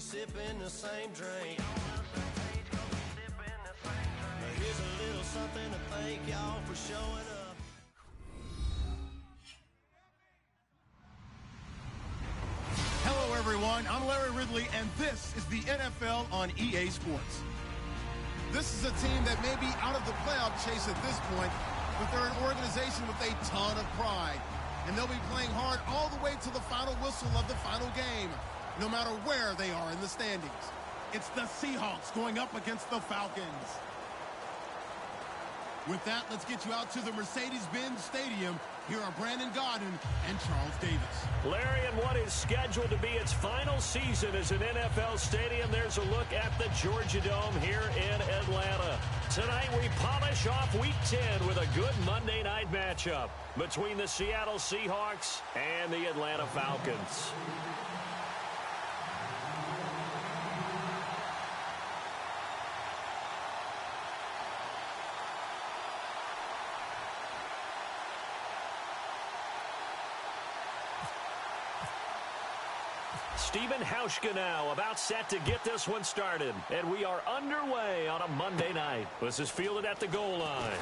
sipping the same drink. Here's a little something to thank y'all for showing up. Hello, everyone. I'm Larry Ridley, and this is the NFL on EA Sports. This is a team that may be out of the playoff chase at this point, but they're an organization with a ton of pride. And they'll be playing hard all the way to the final whistle of the final game, no matter where they are in the standings. It's the Seahawks going up against the Falcons. With that, let's get you out to the Mercedes-Benz Stadium. Here are Brandon Gaudin and Charles Davis. Larry, in what is scheduled to be its final season as an NFL stadium, there's a look at the Georgia Dome here in Atlanta. Tonight, we polish off Week 10 with a good Monday night matchup between the Seattle Seahawks and the Atlanta Falcons. Stephen Hauschka now about set to get this one started. And we are underway on a Monday night. This is fielded at the goal line.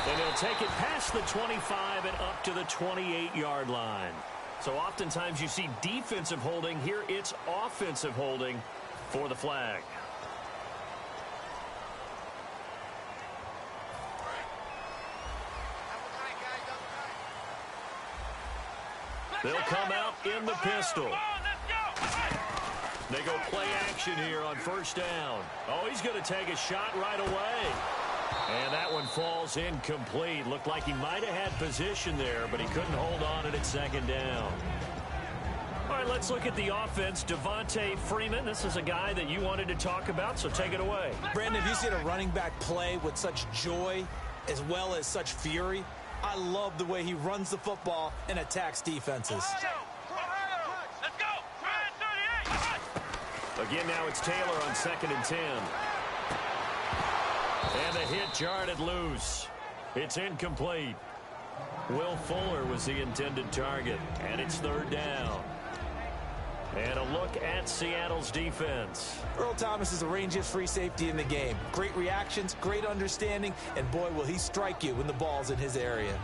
And he'll take it past the 25 and up to the 28-yard line. So oftentimes you see defensive holding. Here it's offensive holding for the flag. They'll come out in the pistol. They go play action here on first down. Oh, he's going to take a shot right away. And that one falls incomplete. Looked like he might have had position there, but he couldn't hold on it at second down. All right, let's look at the offense. Devontae Freeman, this is a guy that you wanted to talk about, so take it away. Brandon, have you seen a running back play with such joy as well as such fury? I love the way he runs the football and attacks defenses. Let's go. Again, now it's Taylor on 2nd and 10. And the hit jarred loose. It's incomplete. Will Fuller was the intended target, and it's 3rd down. And a look at Seattle's defense. Earl Thomas is the rangiest free safety in the game. Great reactions, great understanding, and boy, will he strike you when the ball's in his area.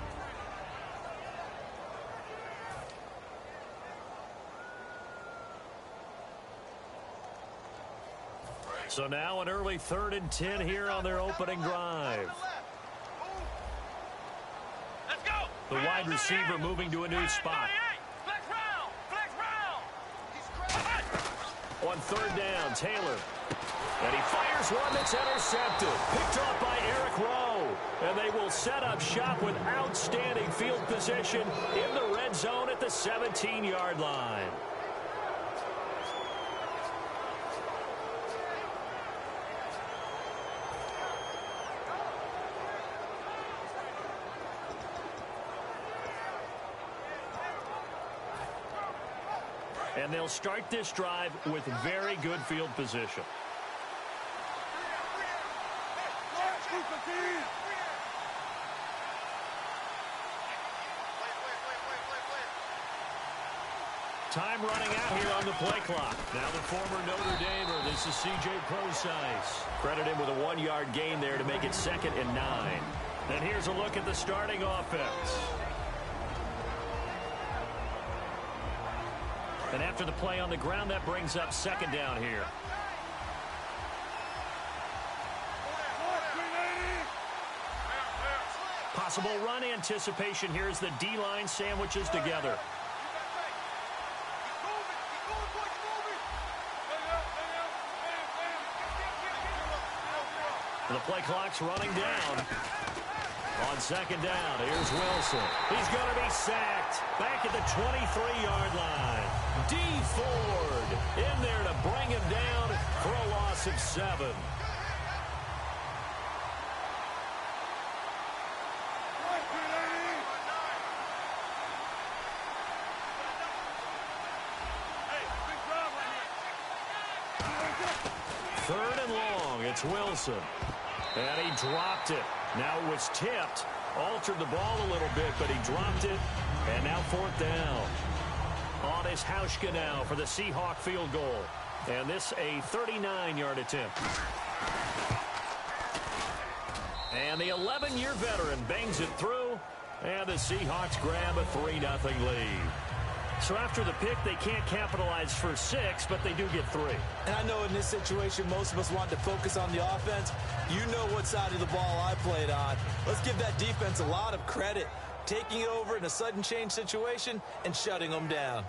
So now an early 3rd and 10 here on their opening drive. Let's go. The wide receiver moving to a new spot. On 3rd down, Taylor. And he fires one that's intercepted. Picked off by Eric Rowe. And they will set up shop with outstanding field position in the red zone at the 17-yard line. And they'll start this drive with very good field position. Time running out here on the play clock. Now the former Notre Damer, this is C.J. Procise. Credit him with a 1-yard gain there to make it 2nd and 9. And here's a look at the starting offense. And after the play on the ground, that brings up 2nd down here. Possible run anticipation here as the D-line sandwiches together. The play clock's running down. On 2nd down, here's Wilson. He's going to be sacked back at the 23-yard line. D. Ford in there to bring him down for a loss of 7. Third and long, it's Wilson. And he dropped it. Now it was tipped. Altered the ball a little bit, but he dropped it. And now 4th down. On is Hauschka now for the Seahawk field goal. And this a 39-yard attempt. And the 11-year veteran bangs it through. And the Seahawks grab a 3-0 lead. So after the pick, they can't capitalize for 6, but they do get 3. And I know in this situation, most of us want to focus on the offense. You know what side of the ball I played on. Let's give that defense a lot of credit. Taking it over in a sudden change situation and shutting them down.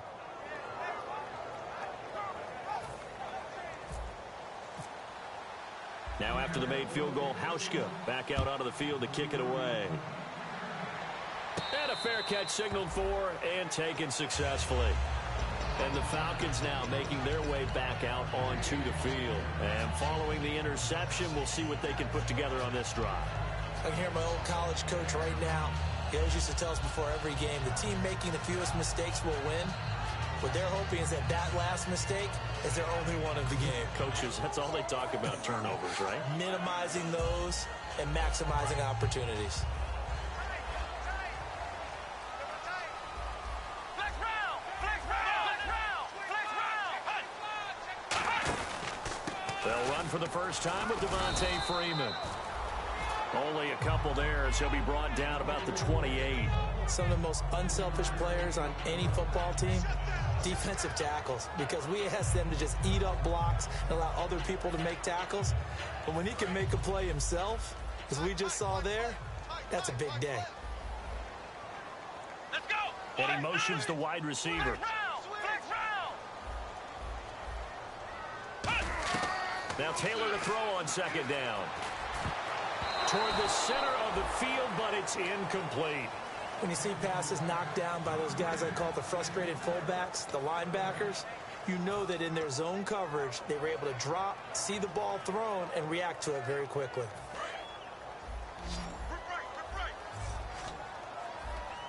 Now after the made field goal, Hauschka back out onto the field to kick it away. And a fair catch signaled for and taken successfully. And the Falcons now making their way back out onto the field. And following the interception, we'll see what they can put together on this drive. I can hear my old college coach right now. He always used to tell us before every game, the team making the fewest mistakes will win. What they're hoping is that last mistake is their only one of the game. Coaches, that's all they talk about, turnovers, right? Minimizing those and maximizing opportunities. They'll run for the first time with Devontae Freeman. Only a couple there as he'll be brought down about the 28. Some of the most unselfish players on any football team, defensive tackles, because we ask them to just eat up blocks and allow other people to make tackles. But when he can make a play himself, as we just saw there, that's a big day. Let's go. And he motions the wide receiver. Now Taylor to throw on second down. Toward the center of the field, but it's incomplete. When you see passes knocked down by those guys I call the frustrated fullbacks, the linebackers, you know that in their zone coverage, they were able to drop, see the ball thrown, and react to it very quickly.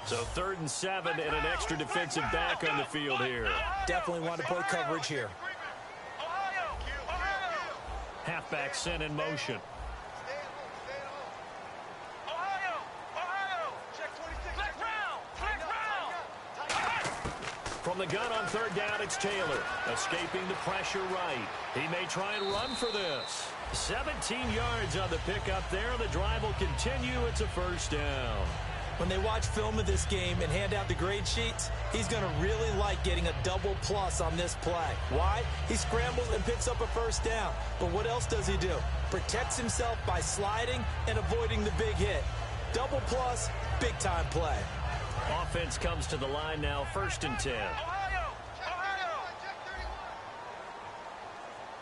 So 3rd and 7 and an extra defensive back on the field here. Definitely want to play coverage here. Halfback sent in motion. From the gun on 3rd down, it's Taylor. Escaping the pressure right. He may try and run for this. 17 yards on the pickup there. The drive will continue. It's a 1st down. When they watch film of this game and hand out the grade sheets, he's going to really like getting a double plus on this play. Why? He scrambles and picks up a 1st down. But what else does he do? Protects himself by sliding and avoiding the big hit. Double plus, big time play. Offense comes to the line now, 1st and 10.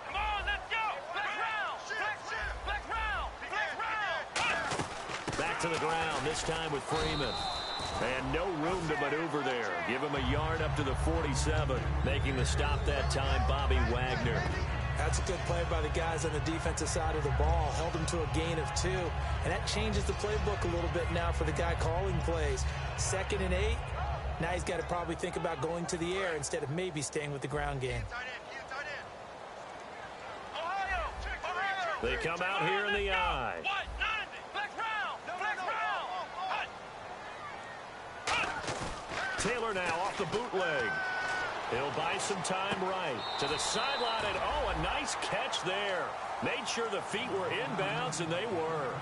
Come on, let's go. Back to the ground, this time with Freeman. And no room to maneuver there. Give him a yard up to the 47. Making the stop that time, Bobby Wagner. That's a good play by the guys on the defensive side of the ball. Held him to a gain of 2. And that changes the playbook a little bit now for the guy calling plays. 2nd and 8. Now he's got to probably think about going to the air instead of maybe staying with the ground game. They come out here in the eye. Taylor now off the bootleg. He'll buy some time right. To the sideline, and oh, a nice catch there. Made sure the feet were inbounds, and they were.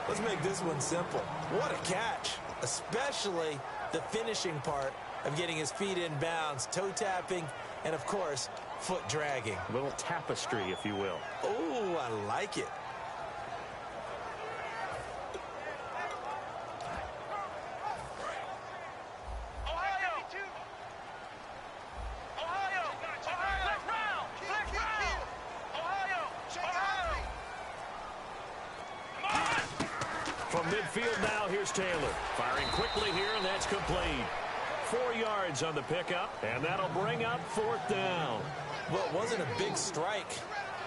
Let's make this one simple. What a catch. Especially the finishing part of getting his feet in bounds, toe tapping, and of course, foot dragging. A little tapestry, if you will. Oh, I like it. From midfield now, here's Taylor. Firing quickly here, and that's complete. 4 yards on the pickup, and that'll bring up 4th down. Well, it wasn't a big strike,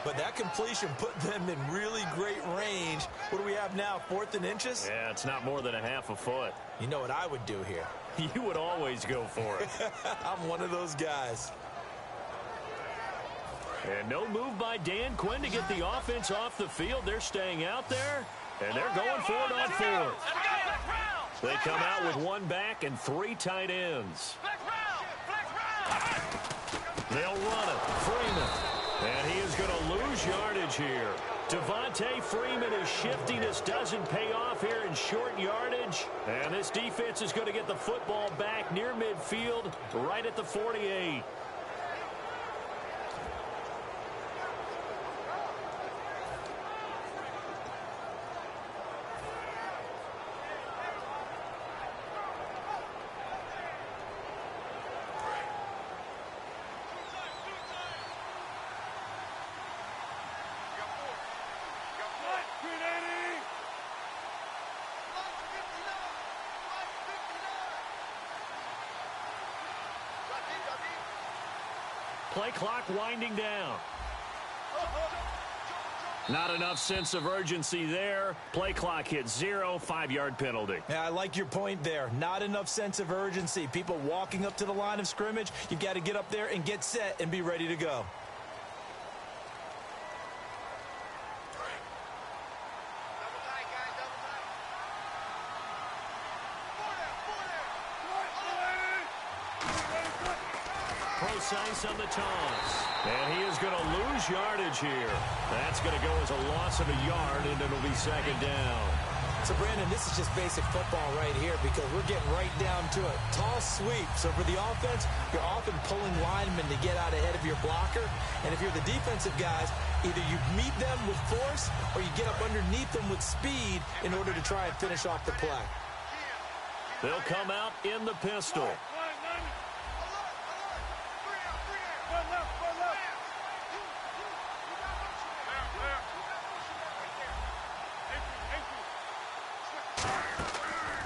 but that completion put them in really great range. What do we have now, 4th and inches? Yeah, it's not more than a half a foot. You know what I would do here? You would always go for it. I'm one of those guys. And no move by Dan Quinn to get the offense off the field. They're staying out there, and they're going for it on 4th. They come out with 1 back and 3 tight ends. They'll run it. Freeman. And he is going to lose yardage here. Devontae Freeman is shifting. This doesn't pay off here in short yardage. And this defense is going to get the football back near midfield, right at the 48. Play clock winding down. Not enough sense of urgency there. Play clock hit 0, 5-yard penalty. Yeah, I like your point there. Not enough sense of urgency. People walking up to the line of scrimmage, you've got to get up there and get set and be ready to go. Precise on the toss. And he is going to lose yardage here. That's going to go as a loss of a yard, and it'll be second down. So, Brandon, this is just basic football right here because we're getting right down to it. Tall sweep. So for the offense, you're often pulling linemen to get out ahead of your blocker. And if you're the defensive guys, either you meet them with force or you get up underneath them with speed in order to try and finish off the play. They'll come out in the pistol.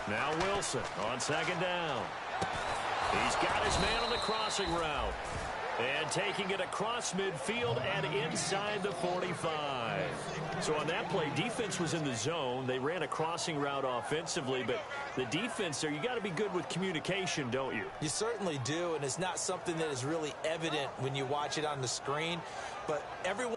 Now Wilson on second down. He's got his man on the crossing route. And taking it across midfield and inside the 45. So on that play, defense was in the zone. They ran a crossing route offensively, but the defense there, you got to be good with communication, don't you? You certainly do, and it's not something that is really evident when you watch it on the screen. But everyone...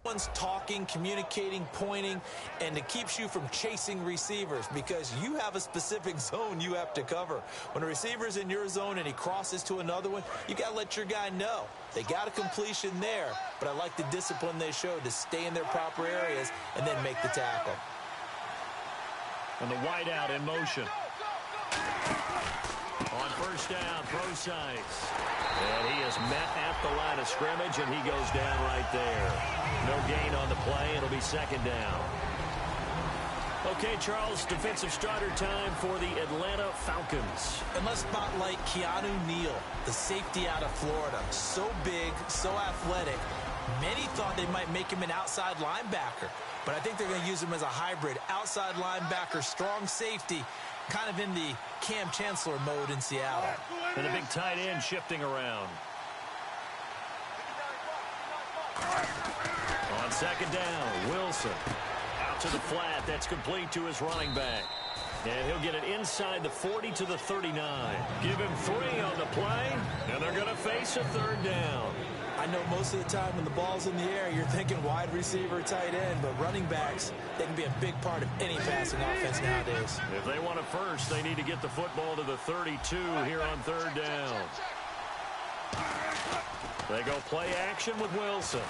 Everyone's talking, communicating, pointing, and it keeps you from chasing receivers because you have a specific zone you have to cover. When a receiver's in your zone and he crosses to another one, you got to let your guy know. They got a completion there, but I like the discipline they showed to stay in their proper areas and then make the tackle. And the wideout in motion. On first down, Precise. And he is met at the line of scrimmage, and he goes down right there. No gain on the play. It'll be second down. Okay, Charles, defensive starter time for the Atlanta Falcons. And let's spotlight Keanu Neal, the safety out of Florida. So big, so athletic. Many thought they might make him an outside linebacker, but I think they're going to use him as a hybrid. Outside linebacker, strong safety, kind of in the Cam Chancellor mode in Seattle. And a big tight end shifting around. On second down, Wilson. Out to the flat. That's complete to his running back. And he'll get it inside the 40 to the 39. Give him 3 on the play, and they're going to face a third down. I know most of the time when the ball's in the air, you're thinking wide receiver, tight end, but running backs, they can be a big part of any passing offense nowadays. If they want it first, they need to get the football to the 32 here on third down. They go play action with Wilson.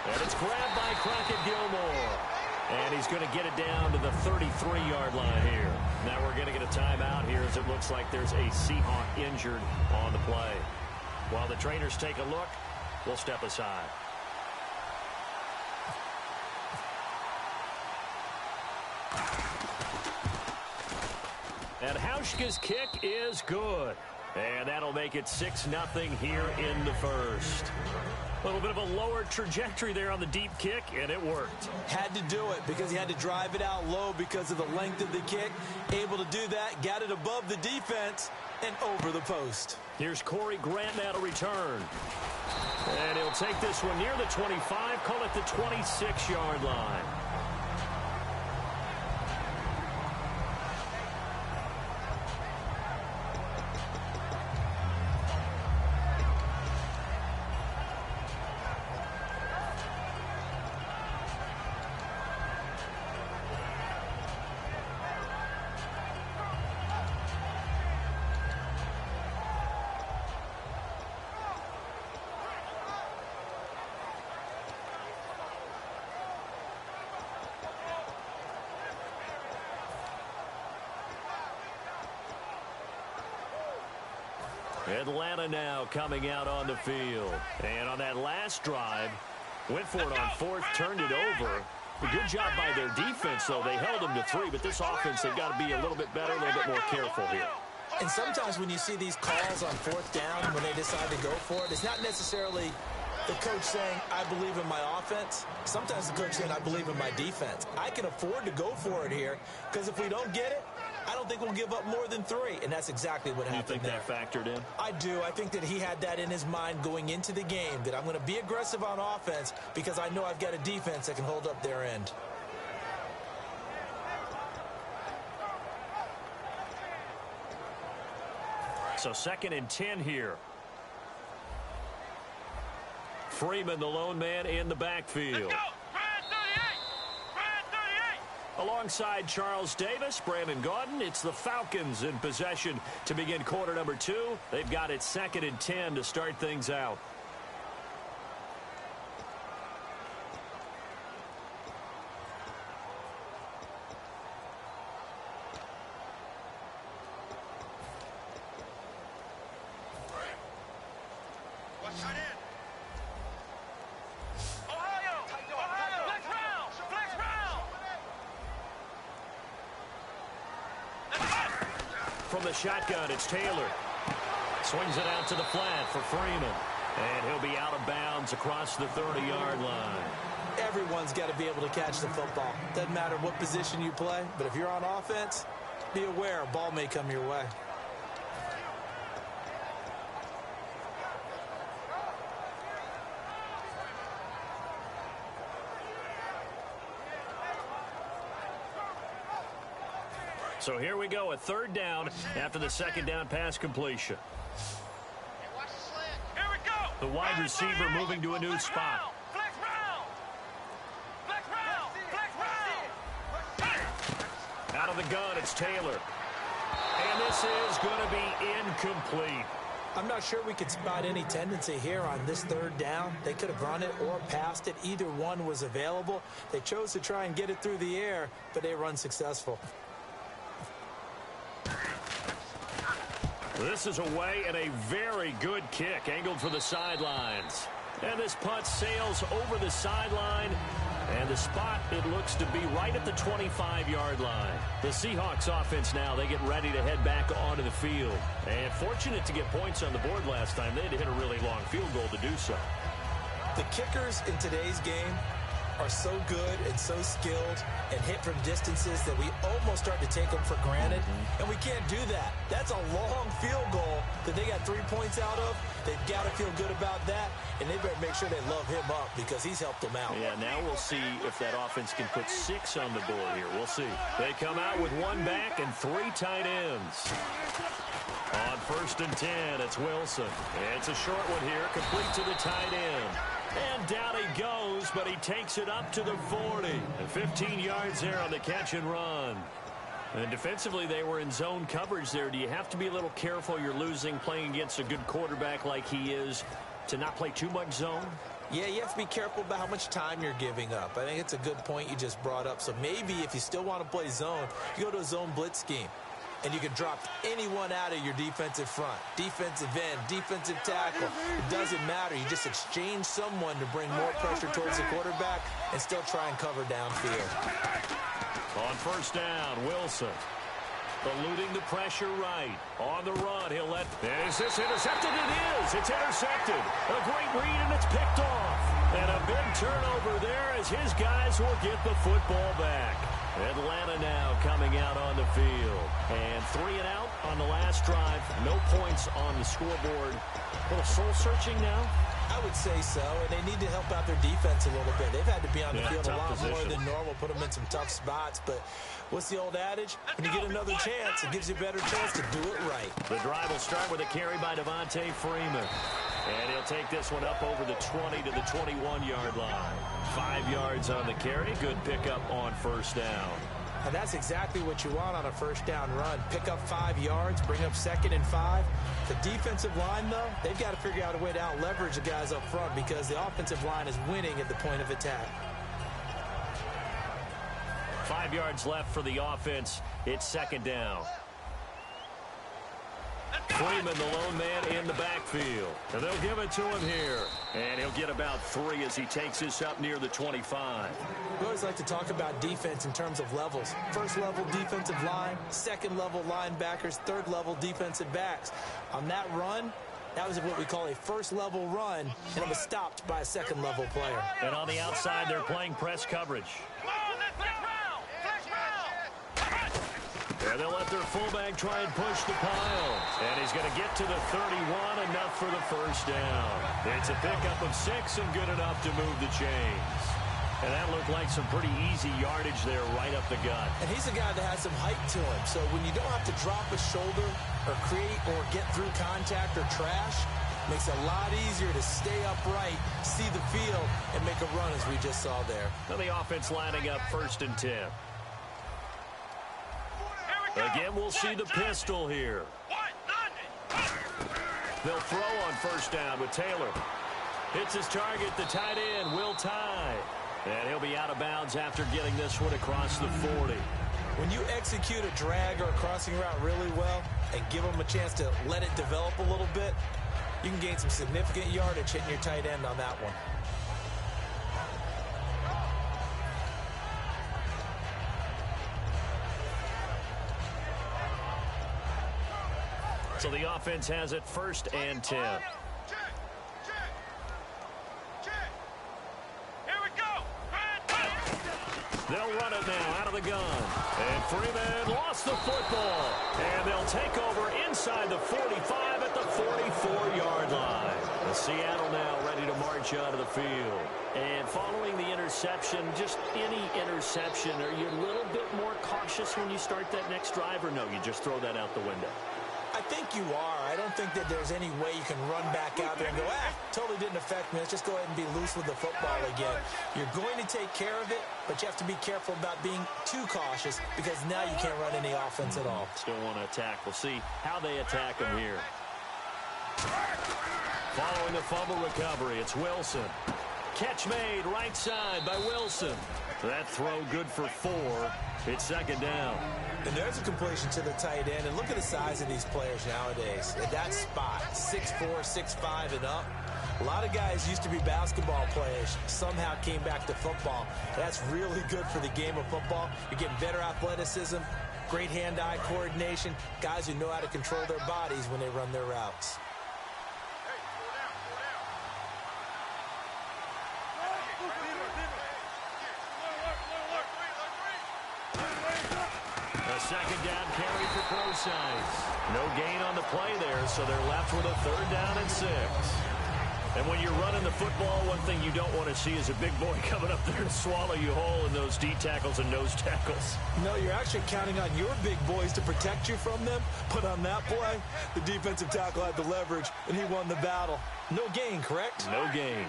And it's grabbed by Crockett Gilmore. And he's going to get it down to the 33-yard line here. Now we're going to get a timeout here as it looks like there's a Seahawk injured on the play. While the trainers take a look, we'll step aside. And Hauschka's kick is good. And that'll make it 6-0 here in the first. A little bit of a lower trajectory there on the deep kick, and it worked. Had to do it because he had to drive it out low because of the length of the kick. Able to do that, got it above the defense and over the post. Here's Corey Grant now to return. And he'll take this one near the 25, call it the 26-yard line. Atlanta now coming out on the field. And on that last drive, went for it on fourth, turned it over. A good job by their defense, though. They held them to 3, but this offense, they've got to be a little bit better, a little bit more careful here. And sometimes when you see these calls on fourth down, when they decide to go for it, it's not necessarily the coach saying, I believe in my offense. Sometimes the coach saying, I believe in my defense. I can afford to go for it here because if we don't get it, I don't think we'll give up more than 3, and that's exactly what happened there. You think that factored in? I do. I think that he had that in his mind going into the game, that I'm going to be aggressive on offense because I know I've got a defense that can hold up their end. So 2nd and 10 here. Freeman, the lone man in the backfield. Let's go. Alongside Charles Davis, Brandon Gaudin, it's the Falcons in possession to begin quarter number 2. They've got it 2nd and 10 to start things out. From the shotgun, it's Taylor. Swings it out to the flat for Freeman. And he'll be out of bounds across the 30-yard line. Everyone's got to be able to catch the football. Doesn't matter what position you play, but if you're on offense, be aware a ball may come your way. So here we go, a 3rd down after the 2nd down pass completion. Here we go. The wide receiver moving to a new spot. Flex round. Flex round. Flex round. Out of the gun, it's Taylor. And this is going to be incomplete. I'm not sure we could spot any tendency here on this 3rd down. They could have run it or passed it. Either one was available. They chose to try and get it through the air, but they were unsuccessful. This is away and a very good kick, angled for the sidelines. And this punt sails over the sideline. And the spot, it looks to be right at the 25-yard line. The Seahawks offense now, they get ready to head back onto the field. And fortunate to get points on the board last time. They had to hit a really long field goal to do so. The kickers in today's game are so good and so skilled and hit from distances that we almost start to take them for granted. And we can't do that. That's a long field goal that they got 3 points out of. They've got to feel good about that, and they better make sure they love him up because he's helped them out. Yeah, now we'll see if that offense can put 6 on the board here. We'll see. They come out with 1 back and 3 tight ends. On 1st and 10, it's Wilson. It's a short one here, complete to the tight end. And down he goes, but he takes it up to the 40. And 15 yards there on the catch and run. And defensively, they were in zone coverage there. Do you have to be a little careful? You're losing playing against a good quarterback like he is to not play too much zone? Yeah, you have to be careful about how much time you're giving up. I think it's a good point you just brought up. So maybe if you still want to play zone, you go to a zone blitz scheme. And you can drop anyone out of your defensive front. Defensive end, defensive tackle. It doesn't matter. You just exchange someone to bring more pressure towards the quarterback and still try and cover downfield. On 1st down, Wilson. Eluding the pressure right. On the run, he'll let... And is this intercepted? It is! It's intercepted. A great read, and it's picked off. And a big turnover there as his guys will get the football back. Atlanta now coming out on the field. And 3 and out on the last drive. No points on the scoreboard. A little soul-searching now? I would say so, and they need to help out their defense a little bit. They've had to be on the field a lot more than normal, put them in some tough spots. But what's the old adage? When you get another chance, it gives you a better chance to do it right. The drive will start with a carry by Devontae Freeman. And he'll take this one up over the 20 to the 21-yard line. 5 yards on the carry. Good pickup on 1st down. And that's exactly what you want on a 1st down run. Pick up 5 yards, bring up 2nd and 5. The defensive line, though, they've got to figure out a way to out-leverage the guys up front because the offensive line is winning at the point of attack. 5 yards left for the offense. It's 2nd down. Let's Freeman, the lone man in the backfield. And they'll give it to him here. And he'll get about 3 as he takes this up near the 25. We always like to talk about defense in terms of levels. First level defensive line, second level linebackers, third level defensive backs. On that run, that was what we call a first level run, and it was stopped by a second level player. And on the outside, they're playing press coverage. Come on, let's go. And they'll let their fullback try and push the pile. And he's going to get to the 31, enough for the first down. It's a pickup of 6 and good enough to move the chains. And that looked like some pretty easy yardage there right up the gut. And he's a guy that has some height to him. So when you don't have to drop a shoulder or create or get through contact or trash, makes it a lot easier to stay upright, see the field, and make a run as we just saw there. Now the offense lining up 1st and 10. Again, we'll see the pistol here. They'll throw on 1st down with Taylor. Hits his target, the tight end, Will Tye. And he'll be out of bounds after getting this one across the 40. When you execute a drag or a crossing route really well and give them a chance to let it develop a little bit, you can gain some significant yardage hitting your tight end on that one. So the offense has it 1st and 10. Here we go. They'll run it now out of the gun. And Freeman lost the football. And they'll take over inside the 45 at the 44-yard line. The Seattle now ready to march out of the field. And following the interception, just any interception, are you a little bit more cautious when you start that next drive, or no, you just throw that out the window? I think you are. I don't think that there's any way you can run back out there and go, totally didn't affect me. Let's just go ahead and be loose with the football again. You're going to take care of it, but you have to be careful about being too cautious because now you can't run any offense at all. Still want to attack. We'll see how they attack him here. Following the fumble recovery, it's Wilson. Catch made right side by Wilson. That throw good for 4. It's 2nd down. And there's a completion to the tight end. And look at the size of these players nowadays. At that spot, 6'4", 6'5", and up. A lot of guys used to be basketball players, somehow came back to football. That's really good for the game of football. You're getting better athleticism, great hand-eye coordination, guys who know how to control their bodies when they run their routes. Second down carry for Procise. No gain on the play there, so they're left with a 3rd down and 6. And when you're running the football, one thing you don't want to see is a big boy coming up there to swallow you whole in those D tackles and nose tackles. No, you're actually counting on your big boys to protect you from them. But on that play, the defensive tackle had the leverage, and he won the battle. No gain, correct? No gain.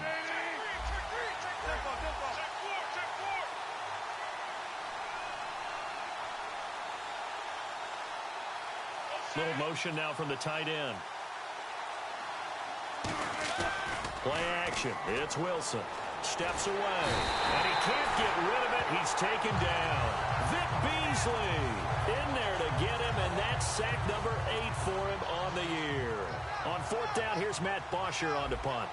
Little motion now from the tight end. Play action. It's Wilson. Steps away. And he can't get rid of it. He's taken down. Vic Beasley in there to get him, and that's sack number 8 for him on the year. On 4th down, here's Matt Bosher on to punt.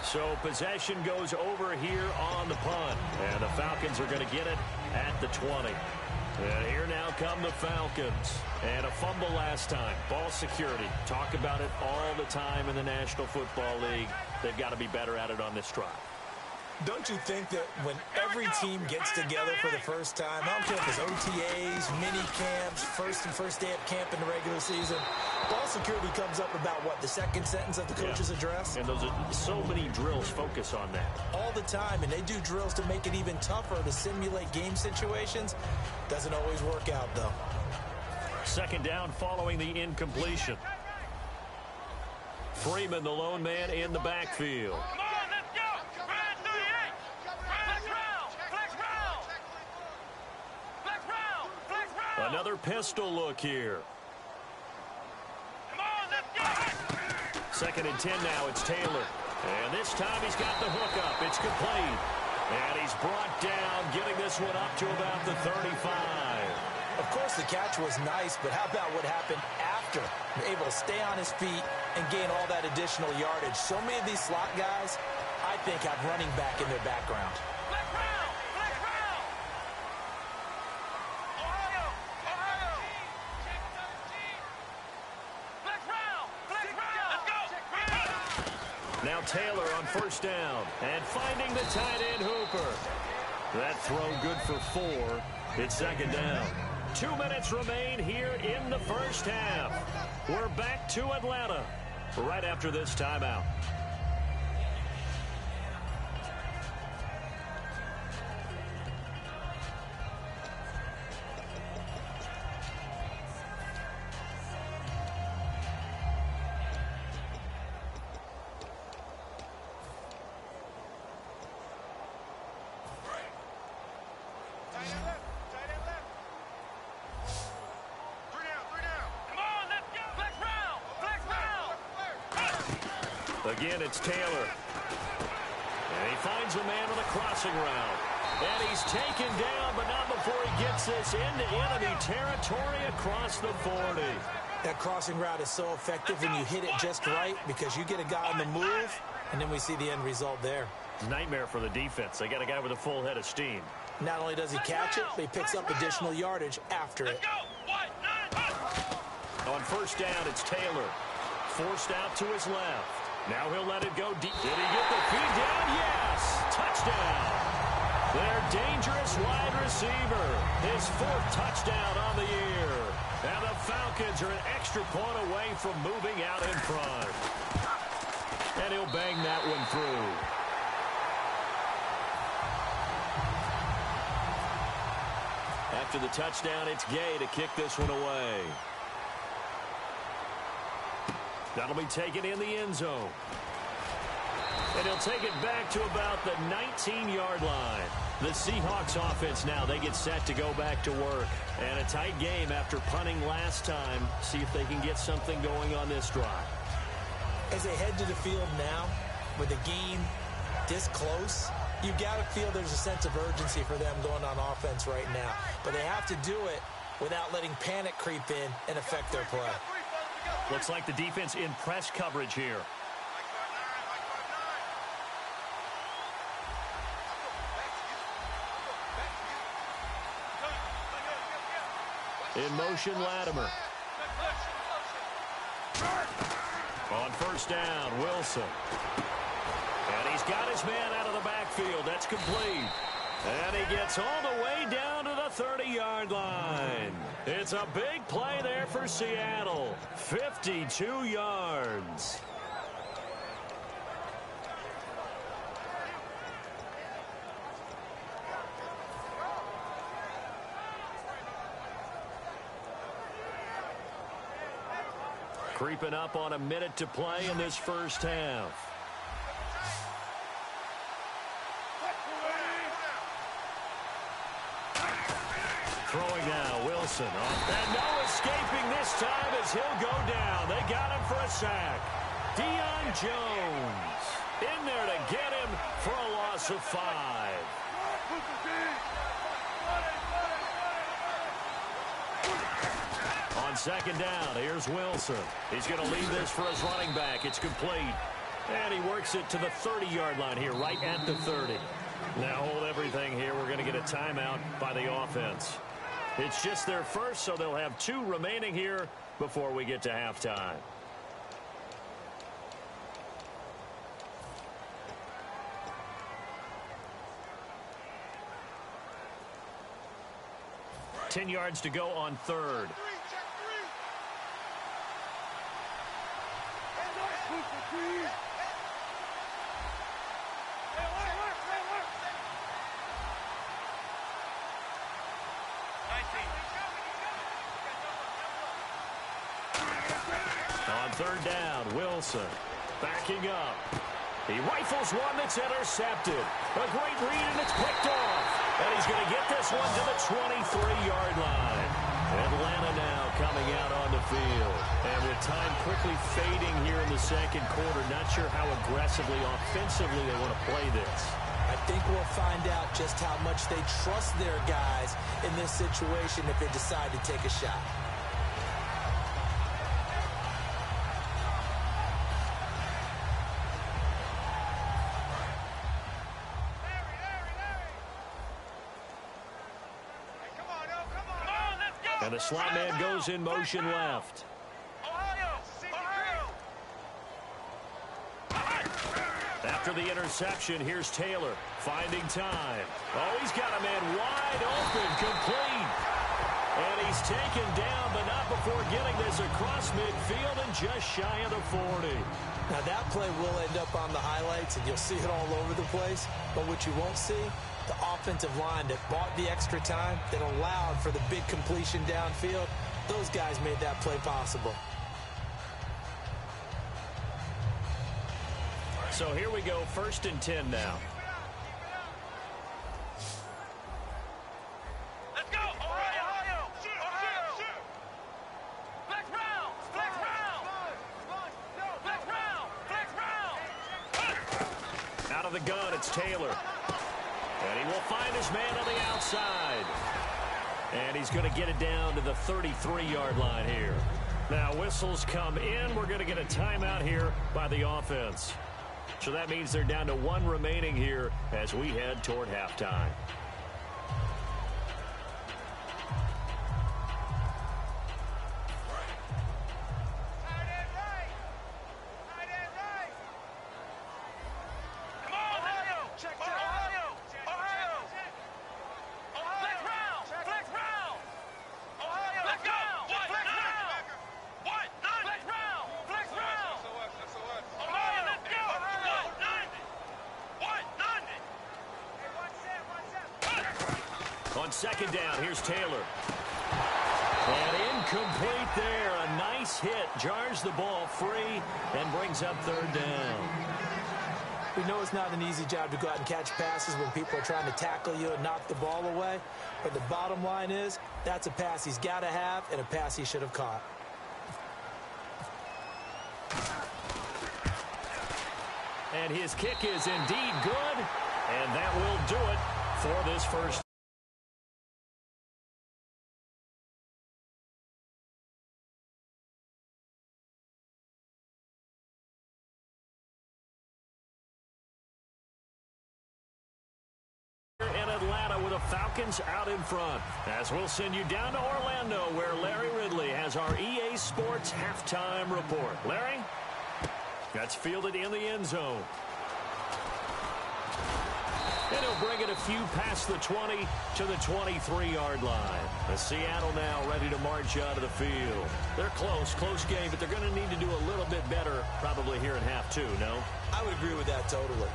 So possession goes over here on the punt. And the Falcons are going to get it at the 20. And here now come the Falcons. And a fumble last time. Ball security. Talk about it all the time in the National Football League. They've got to be better at it on this drive. Don't you think that when every team gets together for the first time, I don't care if it's OTAs, mini camps, first day of camp in the regular season, ball security comes up about, what, the 2nd sentence of the coach's address? And those are so many drills focus on that. All the time, and they do drills to make it even tougher to simulate game situations. Doesn't always work out, though. 2nd down following the incompletion. Freeman, the lone man in the backfield. Another pistol look here. Come on, let's go. 2nd and 10 now. It's Taylor. And this time he's got the hook up. It's complete. And he's brought down, getting this one up to about the 35. Of course, the catch was nice, but how about what happened after? Able to stay on his feet and gain all that additional yardage. So many of these slot guys, I think, have running back in their background. Black round! Black round! Ohio! Ohio! Check 13! Black round! Black round! Let's go! Now Taylor on first down. And finding the tight end Hooper. That throw good for 4. It's second down. 2 minutes remain here in the first half. We're back to Atlanta right after this timeout. Again, it's Taylor. And he finds a man on a crossing route. And he's taken down, but not before he gets this into enemy territory across the 40. That crossing route is so effective when you hit it just right because you get a guy on the move, and then we see the end result there. Nightmare for the defense. They got a guy with a full head of steam. Not only does he catch it, but he picks up additional yardage after it. On first down, it's Taylor. Forced out to his left. Now he'll let it go deep. Did he get the feed down? Yes! Touchdown! Their dangerous wide receiver. His 4th touchdown on the year. And the Falcons are an extra point away from moving out in front. And he'll bang that one through. After the touchdown, it's Gay to kick this one away. That'll be taken in the end zone. And he'll take it back to about the 19-yard line. The Seahawks offense now, they get set to go back to work. And a tight game after punting last time. See if they can get something going on this drive. As they head to the field now, with the game this close, you've got to feel there's a sense of urgency for them going on offense right now. But they have to do it without letting panic creep in and affect their play. Looks like the defense in press coverage here. In motion, Latimer. On first down, Wilson. And he's got his man out of the backfield. That's complete. And he gets all the way down to the 30-yard line. It's a big play there for Seattle. 52 yards. Creeping up on a minute to play in this first half. Throwing now, Wilson. And no escaping this time as he'll go down. They got him for a sack. Deion Jones in there to get him for a loss of 5. On second down, here's Wilson. He's going to leave this for his running back. It's complete. And he works it to the 30-yard line here, right at the 30. Now hold everything here. We're going to get a timeout by the offense. It's just their first, so they'll have 2 remaining here before we get to halftime. Ten yards to go on third. On third down, Wilson backing up. He rifles one that's intercepted. A great read, and it's picked off. And he's going to get this one to the 23-yard line. Atlanta now coming out on the field. And with time quickly fading here in the second quarter, not sure how aggressively, offensively they want to play this. I think we'll find out just how much they trust their guys in this situation if they decide to take a shot. And the slot man goes in motion left. After the interception, here's Taylor finding time. Oh, he's got a man wide open, complete. And he's taken down, but not before getting this across midfield and just shy of the 40. Now, that play will end up on the highlights, and you'll see it all over the place. But what you won't see, the offensive line that bought the extra time, that allowed for the big completion downfield, those guys made that play possible. So here we go, 1st and 10 now. Let's go! Ohio! Ohio! Flex round! Flex round! Flex round! Flex round! Out of the gun, it's Taylor. And he will find his man on the outside. And he's going to get it down to the 33-yard line here. Now, whistles come in. We're going to get a timeout here by the offense. So that means they're down to 1 remaining here as we head toward halftime. On 2nd down, here's Taylor. And incomplete there. A nice hit. Jars the ball free and brings up 3rd down. We know it's not an easy job to go out and catch passes when people are trying to tackle you and knock the ball away. But the bottom line is, that's a pass he's got to have and a pass he should have caught. And his kick is indeed good. And that will do it for this first. With the Falcons out in front, as we'll send you down to Orlando, where Larry Ridley has our EA Sports halftime report. Larry, that's fielded in the end zone. And he'll bring it a few past the 20 to the 23-yard line. The Seattle now ready to march out of the field. They're close game, but they're going to need to do a little bit better probably here in half 2, no? I would agree with that totally.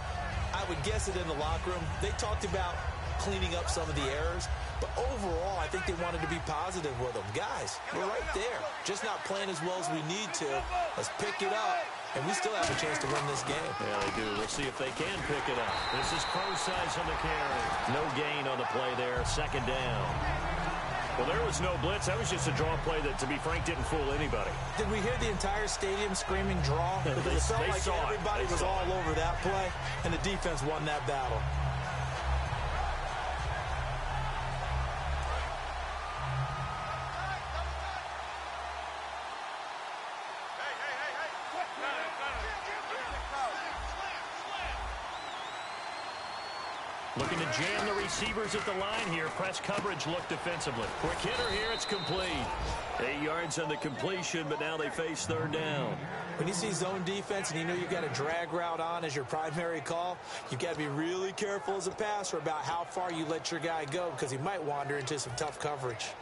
I would guess it in the locker room. They talked about cleaning up some of the errors, but overall, I think they wanted to be positive with them. Guys, we're right there. Just not playing as well as we need to. Let's pick it up, and we still have a chance to win this game. Yeah, they do. We'll see if they can pick it up. This is Crosize on the carry. No gain on the play there. 2nd down. Well, there was no blitz. That was just a draw play that, to be frank, didn't fool anybody. Did we hear the entire stadium screaming draw? Because it felt like everybody was all over that play, and the defense won that battle. Looking to jam the receivers at the line here. Press coverage look defensively. Quick hitter here. It's complete. 8 yards on the completion, but now they face 3rd down. When you see zone defense and you know you've got a drag route on as your primary call, you've got to be really careful as a passer about how far you let your guy go, because he might wander into some tough coverage.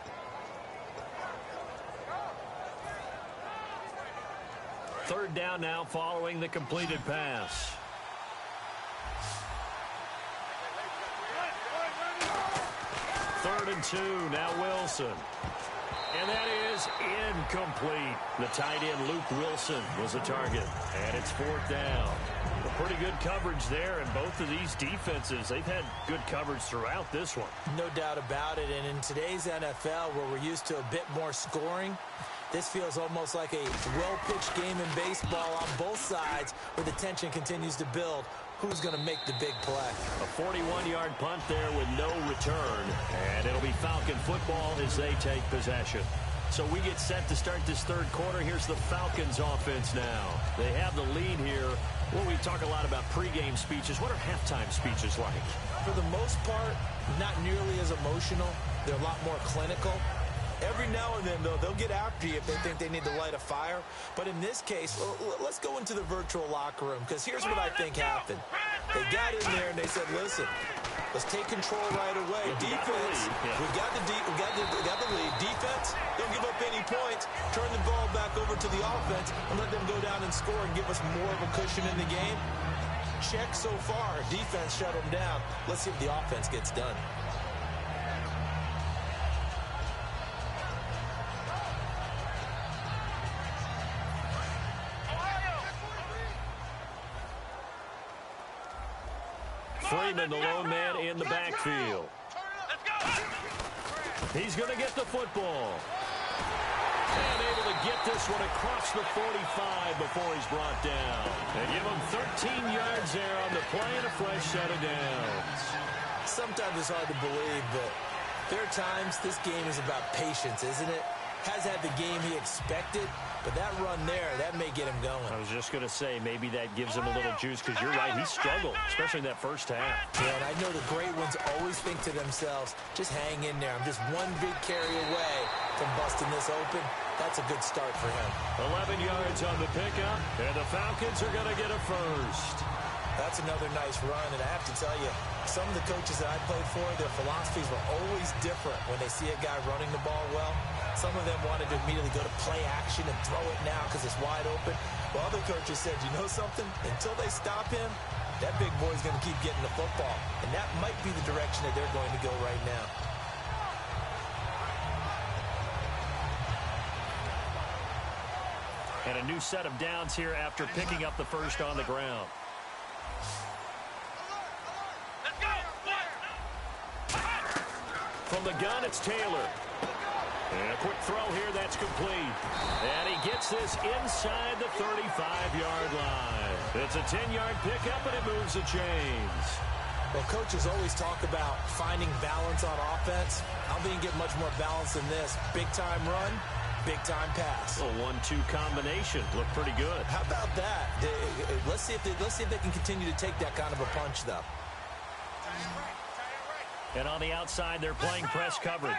Third down now following the completed pass. Third and 2, now Wilson. And that is incomplete. The tight end, Luke Wilson, was a target. And it's 4th down. A pretty good coverage there, and both of these defenses, they've had good coverage throughout this one. No doubt about it, and in today's NFL, where we're used to a bit more scoring, this feels almost like a well-pitched game in baseball on both sides, where the tension continues to build. who's going to make the big play. A 41-yard punt there with no return. And it'll be Falcon football as they take possession. So we get set to start this third quarter. Here's the Falcons offense now. They have the lead here. Well, we talk a lot about pregame speeches. What are halftime speeches like? For the most part, not nearly as emotional. They're a lot more clinical. Every now and then, though, they'll get after you if they think they need to light a fire. But in this case, let's go into the virtual locker room, because here's what I think happened. They got in there and they said, listen, let's take control right away. Defense, we got the lead. Defense, don't give up any points. Turn the ball back over to the offense and let them go down and score and give us more of a cushion in the game. Check so far. Defense shut them down. Let's see if the offense gets done. Freeman, the lone man in the backfield. He's going to get the football. And able to get this one across the 45 before he's brought down. And give him 13 yards there on the play and a fresh set of downs. Sometimes it's hard to believe, but there are times this game is about patience, isn't it? Has had the game he expected, but that run there, that may get him going. I was just going to say, maybe that gives him a little juice, because you're right, he struggled, especially in that first half. Yeah, and I know the great ones always think to themselves, just hang in there. I'm just one big carry away from busting this open. That's a good start for him. 11 yards on the pickup, and the Falcons are going to get a first. That's another nice run, and I have to tell you, some of the coaches that I played for, their philosophies were always different when they see a guy running the ball well. Some of them wanted to immediately go to play action and throw it now because it's wide open. While other coaches said, you know something? Until they stop him, that big boy's going to keep getting the football. And that might be the direction that they're going to go right now. And a new set of downs here after picking up the first on the ground. From the gun, it's Taylor. And a quick throw here, that's complete. And he gets this inside the 35-yard line. It's a 10-yard pickup, and it moves the chains. Well, coaches always talk about finding balance on offense. I don't think you can get much more balance than this. Big-time run, big-time pass. A 1-2 combination. Looked pretty good. How about that? Let's see if they can continue to take that kind of a punch, though. And on the outside, they're playing press coverage.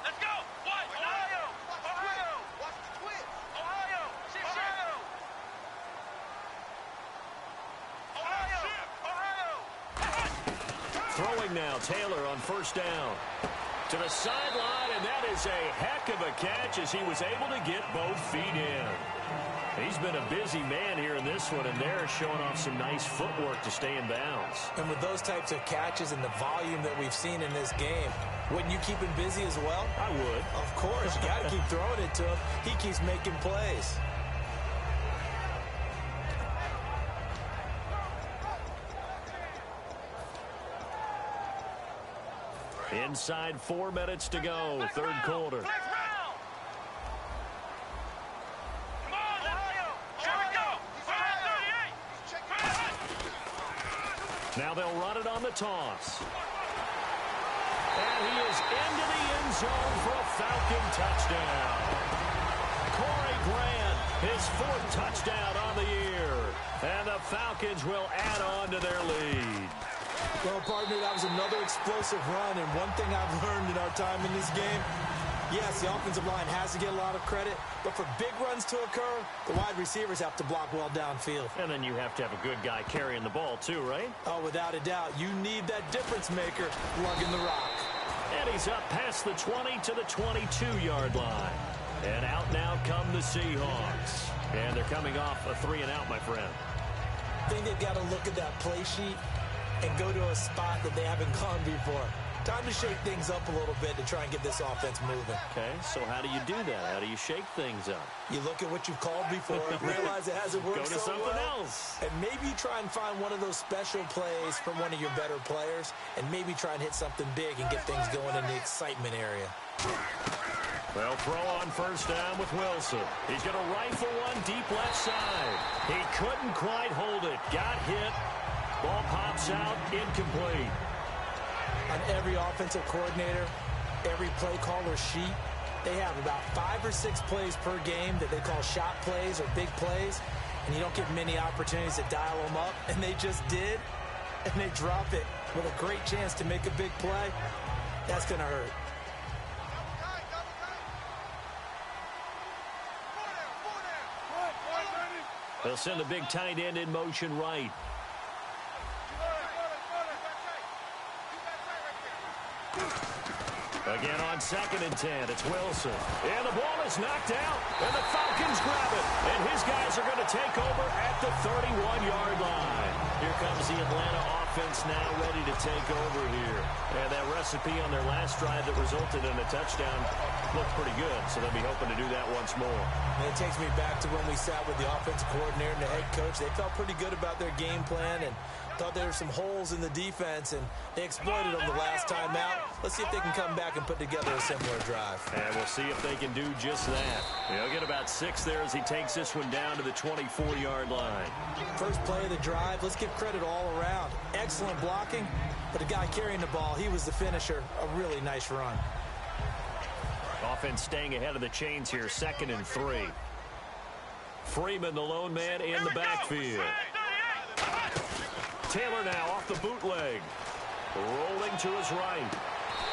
Let's go! What? Ohio! Ohio! Watch the twist! Ohio! Ohio! Ohio! Throwing now, Taylor on first down. To the sideline, and that is a heck of a catch as he was able to get both feet in. He's been a busy man here in this one, and they're showing off some nice footwork to stay in bounds. And with those types of catches and the volume that we've seen in this game, wouldn't you keep him busy as well? I would. Of course. You got to keep throwing it to him. He keeps making plays. Inside 4 minutes to go, third quarter. Now they'll run it on the toss. And he is into the end zone for a Falcon touchdown. Corey Grant, his 4th touchdown on the year. And the Falcons will add on to their lead. Well, partner, that was another explosive run. And one thing I've learned in our time in this game, yes, the offensive line has to get a lot of credit, but for big runs to occur, the wide receivers have to block well downfield. And then you have to have a good guy carrying the ball too, right? Oh, without a doubt. You need that difference maker lugging the rock. And he's up past the 20 to the 22-yard line. And out now come the Seahawks. And they're coming off a 3-and-out, my friend. I think they've got to look at that play sheet and go to a spot that they haven't gone before. Time to shake things up a little bit to try and get this offense moving. Okay, so how do you do that? How do you shake things up? You look at what you've called before, realize it hasn't worked Go to so something well, else. and maybe try and find one of those special plays from one of your better players, and maybe try and hit something big and get things going in the excitement area. They'll throw on first down with Wilson. He's going to rifle one deep left side. He couldn't quite hold it. Got hit. Ball pops out, incomplete. On every offensive coordinator, every play caller sheet, they have about 5 or 6 plays per game that they call shot plays or big plays, and you don't get many opportunities to dial them up, and they just did, and they drop it with a great chance to make a big play. That's going to hurt. They'll send the big tight end in motion right. Again on 2nd and 10, it's Wilson. And the ball is knocked out, and the Falcons grab it. And his guys are going to take over at the 31-yard line. Here comes the Atlanta offense now ready to take over here. And that recipe on their last drive that resulted in a touchdown looked pretty good, so they'll be hoping to do that once more. And it takes me back to when we sat with the offensive coordinator and the head coach. They felt pretty good about their game plan and thought there were some holes in the defense, and they exploited them the last time out. Let's see if they can come back and put together a similar drive. And we'll see if they can do just that. He'll get about 6 there as he takes this one down to the 24-yard line. First play of the drive, let's give credit all around. Excellent blocking, but the guy carrying the ball, he was the finisher. A really nice run. Offense staying ahead of the chains here, 2nd and 3. Freeman, the lone man, in the backfield. Taylor now off the bootleg. Rolling to his right.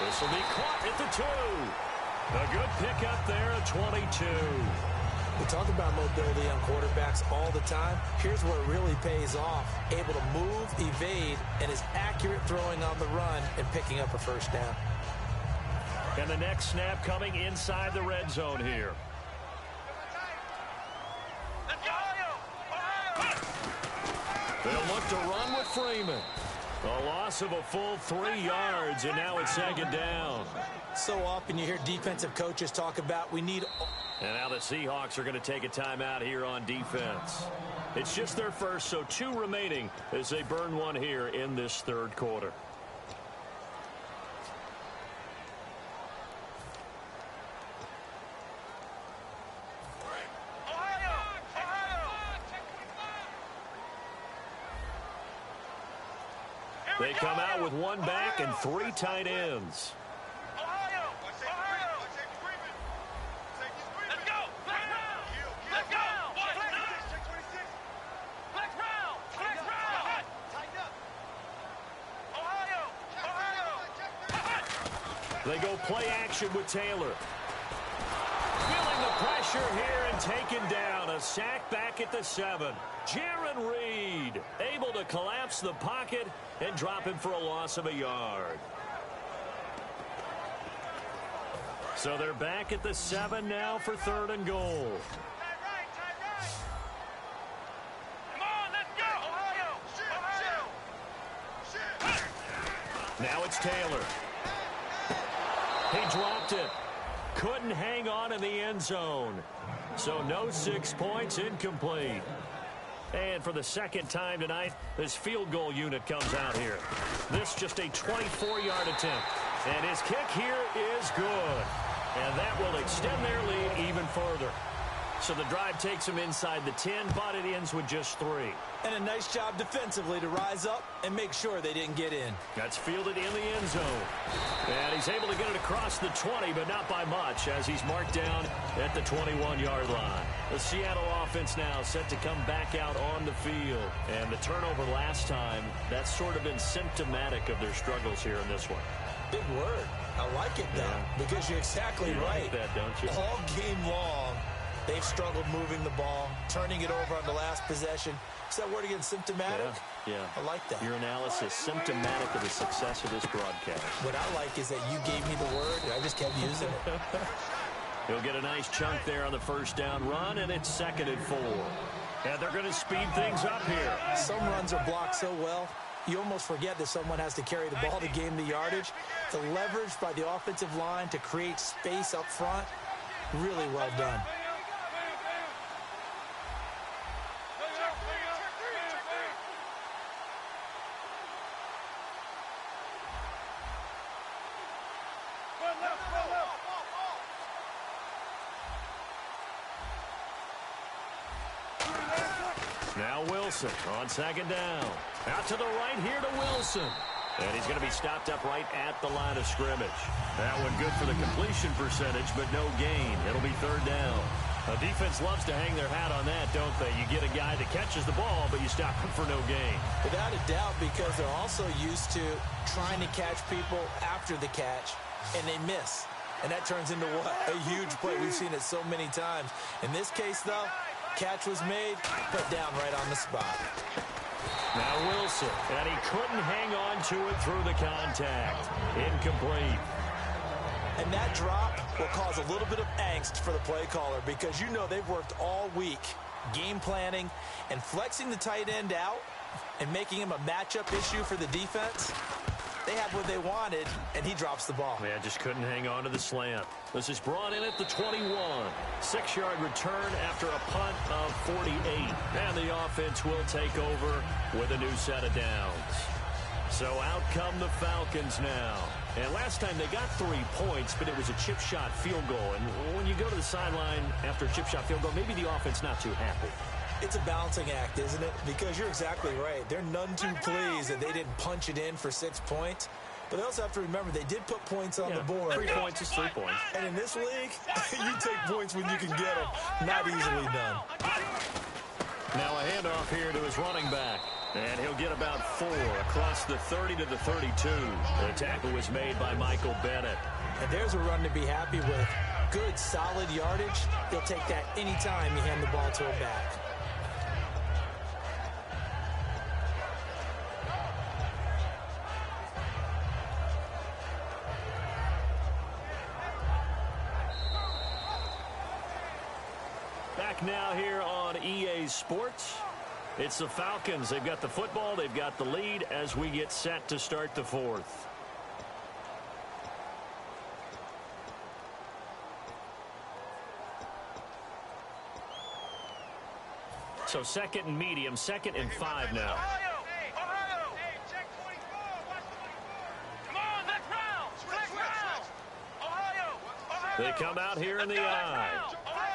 This will be caught at the 2. A good pickup there at 22. We talk about mobility on quarterbacks all the time. Here's where it really pays off. Able to move, evade, and is accurate throwing on the run and picking up a first down. And the next snap coming inside the red zone here. They'll look to run with Freeman. A loss of a full 3 yards, and now it's 2nd down. So often you hear defensive coaches talk about we need... And now the Seahawks are going to take a timeout here on defense. It's just their first, so 2 remaining as they burn one here in this 3rd quarter. They come out with 1 back and 3 tight ends. They go play action with Taylor. Feeling the pressure here and taken down. A sack back at the 7. Jaron Reed able to collapse the pocket and drop him for a loss of a yard. So they're back at the 7 now for 3rd and goal. Now it's Taylor. He dropped it. Couldn't hang on in the end zone. So no 6 points, incomplete. And for the 2nd time tonight, this field goal unit comes out here. This just a 24-yard attempt. And his kick here is good. And that will extend their lead even further. So the drive takes them inside the 10, but it ends with just 3. And a nice job defensively to rise up and make sure they didn't get in. That's fielded in the end zone. And he's able to get it across the 20, but not by much, as he's marked down at the 21-yard line. The Seattle offense now set to come back out on the field. And the turnover last time, that's sort of been symptomatic of their struggles here in this one. Big word. I like it, though, because you're exactly right. Like that, don't you? All game long, they've struggled moving the ball, turning it over on the last possession. Is that word again, symptomatic? Yeah. I like that. Your analysis, symptomatic of the success of this broadcast. What I like is that you gave me the word, and I just kept using it. He'll get a nice chunk there on the first down run, and it's 2nd and 4. And they're going to speed things up here. Some runs are blocked so well, you almost forget that someone has to carry the ball to gain the yardage. The leverage by the offensive line to create space up front, really well done. Wilson on second down. Out to the right here to Wilson. And he's going to be stopped up right at the line of scrimmage. That one good for the completion percentage, but no gain. It'll be third down. A defense loves to hang their hat on that, don't they? You get a guy that catches the ball, but you stop him for no gain. Without a doubt, because they're also used to trying to catch people after the catch, and they miss. And that turns into what? A huge play. We've seen it so many times. In this case, though, catch was made, put down right on the spot. Now Wilson, and he couldn't hang on to it through the contact. Incomplete. And that drop will cause a little bit of angst for the play caller because you know they've worked all week game planning and flexing the tight end out and making him a matchup issue for the defense. They had what they wanted, and he drops the ball. Yeah, just couldn't hang on to the slant. This is brought in at the 21. 6-yard return after a punt of 48. And the offense will take over with a new set of downs. So out come the Falcons now. And last time they got 3 points, but it was a chip shot field goal. And when you go to the sideline after a chip shot field goal, maybe the offense not too happy. It's a balancing act, isn't it? Because you're exactly right. They're none too pleased that they didn't punch it in for 6 points. But they also have to remember they did put points on the board. 3 points is 3 points. And in this league, you take points when you can get them. Not easily done. Now a handoff here to his running back. And he'll get about 4 across the 30 to the 32. The tackle was made by Michael Bennett. And there's a run to be happy with. Good, solid yardage. He'll take that anytime you hand the ball to him back. Back now here on EA Sports. It's the Falcons. They've got the football. They've got the lead as we get set to start the fourth. So second and medium, 2nd and 5 now. Ohio! Hey, check 24. Watch 24. Come on, let's round. Let's round. Ohio! They come out here in the eye. Ohio!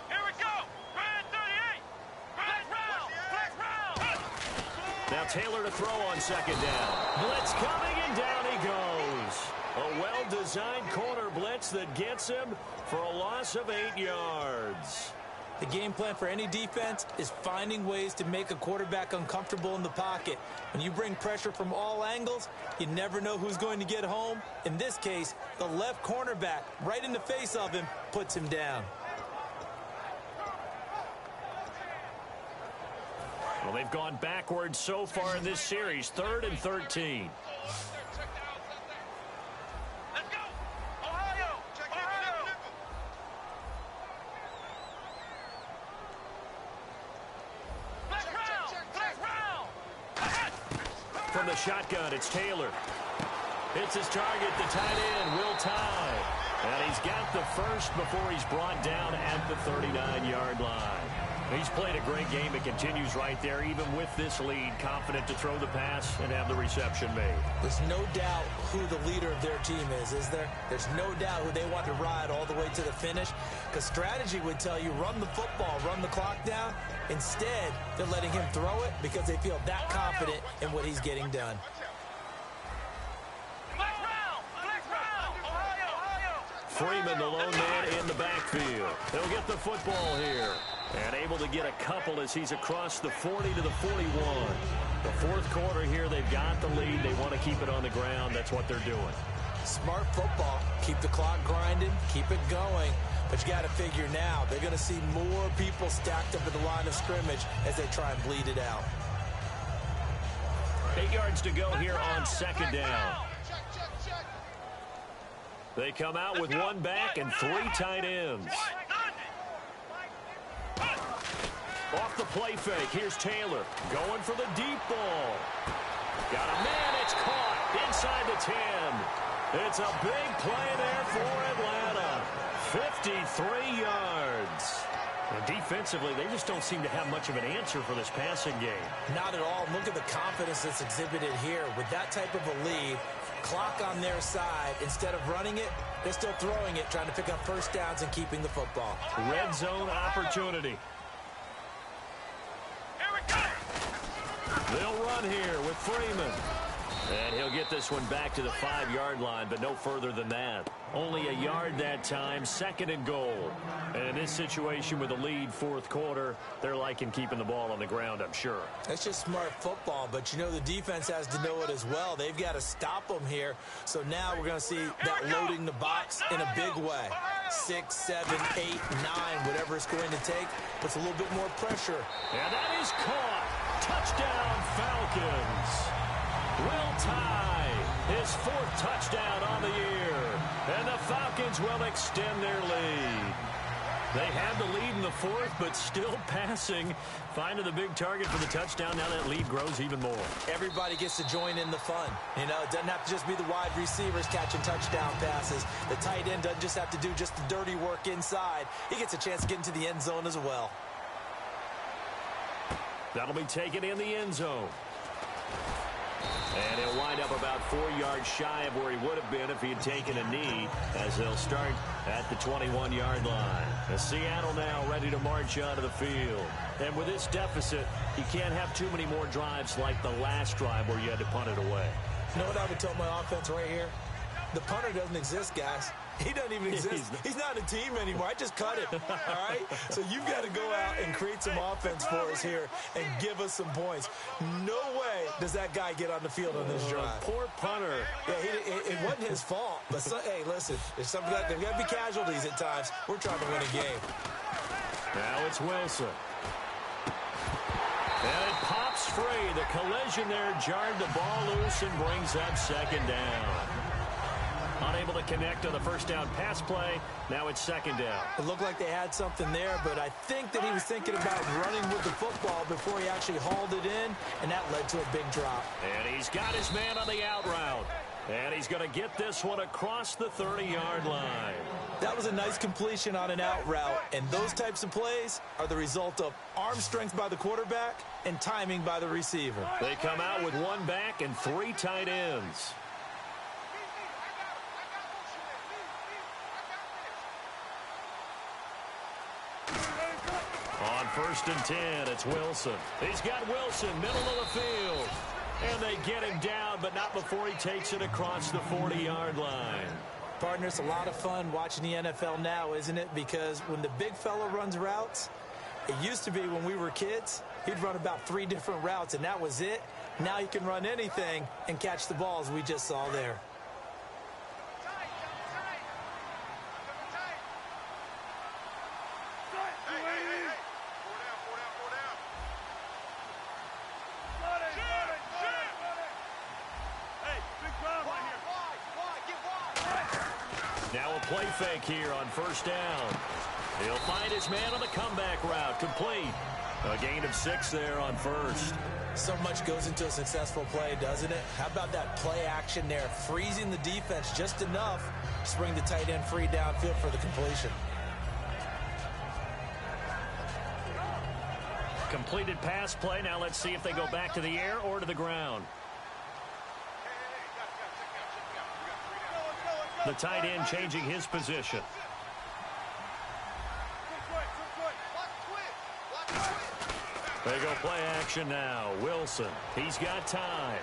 Here we go. Red 38. Let's round. Now Taylor to throw on second down. Blitz coming, and down he goes. A well-designed corner blitz that gets him for a loss of 8 yards. The game plan for any defense is finding ways to make a quarterback uncomfortable in the pocket. When you bring pressure from all angles, you never know who's going to get home. In this case, the left cornerback, right in the face of him, puts him down. Well, they've gone backwards so far in this series. 3rd and 13. Let's go. Ohio! Let's round. From the shotgun, it's Taylor. Hits his target, the tight end, Will Tye. And he's got the first before he's brought down at the 39-yard line. He's played a great game. It continues right there, even with this lead, confident to throw the pass and have the reception made. There's no doubt who the leader of their team is there? There's no doubt who they want to ride all the way to the finish, because strategy would tell you run the football, run the clock down. Instead, they're letting him throw it because they feel that confident in what he's getting done. Freeman, the lone man in the backfield. He'll get the football here. And able to get a couple as he's across the 40 to the 41. The fourth quarter here, they've got the lead. They want to keep it on the ground. That's what they're doing. Smart football. Keep the clock grinding. Keep it going. But you got to figure now, they're going to see more people stacked up at the line of scrimmage as they try and bleed it out. 8 yards to go here on second down. They come out with one back and 3 tight ends. Off the play fake, here's Taylor going for the deep ball. Got a man, it's caught inside the 10. It's a big play there for Atlanta. 53 yards. And defensively, they just don't seem to have much of an answer for this passing game. Not at all. Look at the confidence that's exhibited here. With that type of a lead, clock on their side, instead of running it, they're still throwing it, trying to pick up first downs and keeping the football. Red zone opportunity. They'll run here with Freeman. And he'll get this one back to the 5-yard line, but no further than that. Only a yard that time, 2nd and goal. And in this situation with a lead 4th quarter, they're liking keeping the ball on the ground, I'm sure. That's just smart football, but you know the defense has to know it as well. They've got to stop them here. So now we're going to see that loading the box in a big way. 6, 7, 8, 9, whatever it's going to take, puts a little bit more pressure. And that is caught. Touchdown, Falcons. Will tie his 4th touchdown on the year. And the Falcons will extend their lead. They had the lead in the 4th, but still passing. Finding the big target for the touchdown. Now that lead grows even more. Everybody gets to join in the fun. You know, it doesn't have to just be the wide receivers catching touchdown passes. The tight end doesn't just have to do just the dirty work inside. He gets a chance to get into the end zone as well. That'll be taken in the end zone. And he'll wind up about 4 yards shy of where he would have been if he had taken a knee, as they'll start at the 21-yard line. As Seattle now ready to march onto the field. And with this deficit, you can't have too many more drives like the last drive where you had to punt it away. You know what I would tell my offense right here? The punter doesn't exist, guys. He doesn't even exist. He's not a team anymore. I just cut it, all right? So you've got to go out and create some offense for us here and give us some points. No way does that guy get on the field on this drive. Poor punter. Yeah, it wasn't his fault. But, hey, listen, there's got to be casualties at times. We're trying to win a game. Now it's Wilson. And it pops free. The collision there jarred the ball loose and brings up 2nd down. Unable to connect on the first down pass play. Now it's 2nd down. It looked like they had something there, but I think that he was thinking about running with the football before he actually hauled it in, and that led to a big drop. And he's got his man on the out route. And he's going to get this one across the 30-yard line. That was a nice completion on an out route, and those types of plays are the result of arm strength by the quarterback and timing by the receiver. They come out with 1 back and 3 tight ends. On 1st and 10, it's Wilson. He's got Wilson, middle of the field. And they get him down, but not before he takes it across the 40-yard line. Partner, it's a lot of fun watching the NFL now, isn't it? Because when the big fella runs routes, it used to be when we were kids, he'd run about 3 different routes, and that was it. Now he can run anything and catch the balls we just saw there. Now a play fake here on 1st down. He'll find his man on the comeback route. Complete. A gain of 6 there on 1st. So much goes into a successful play, doesn't it? How about that play action there? Freezing the defense just enough to bring the tight end free downfield for the completion. Completed pass play. Now let's see if they go back to the air or to the ground. The tight end changing his position. They go play action now. Wilson, he's got time.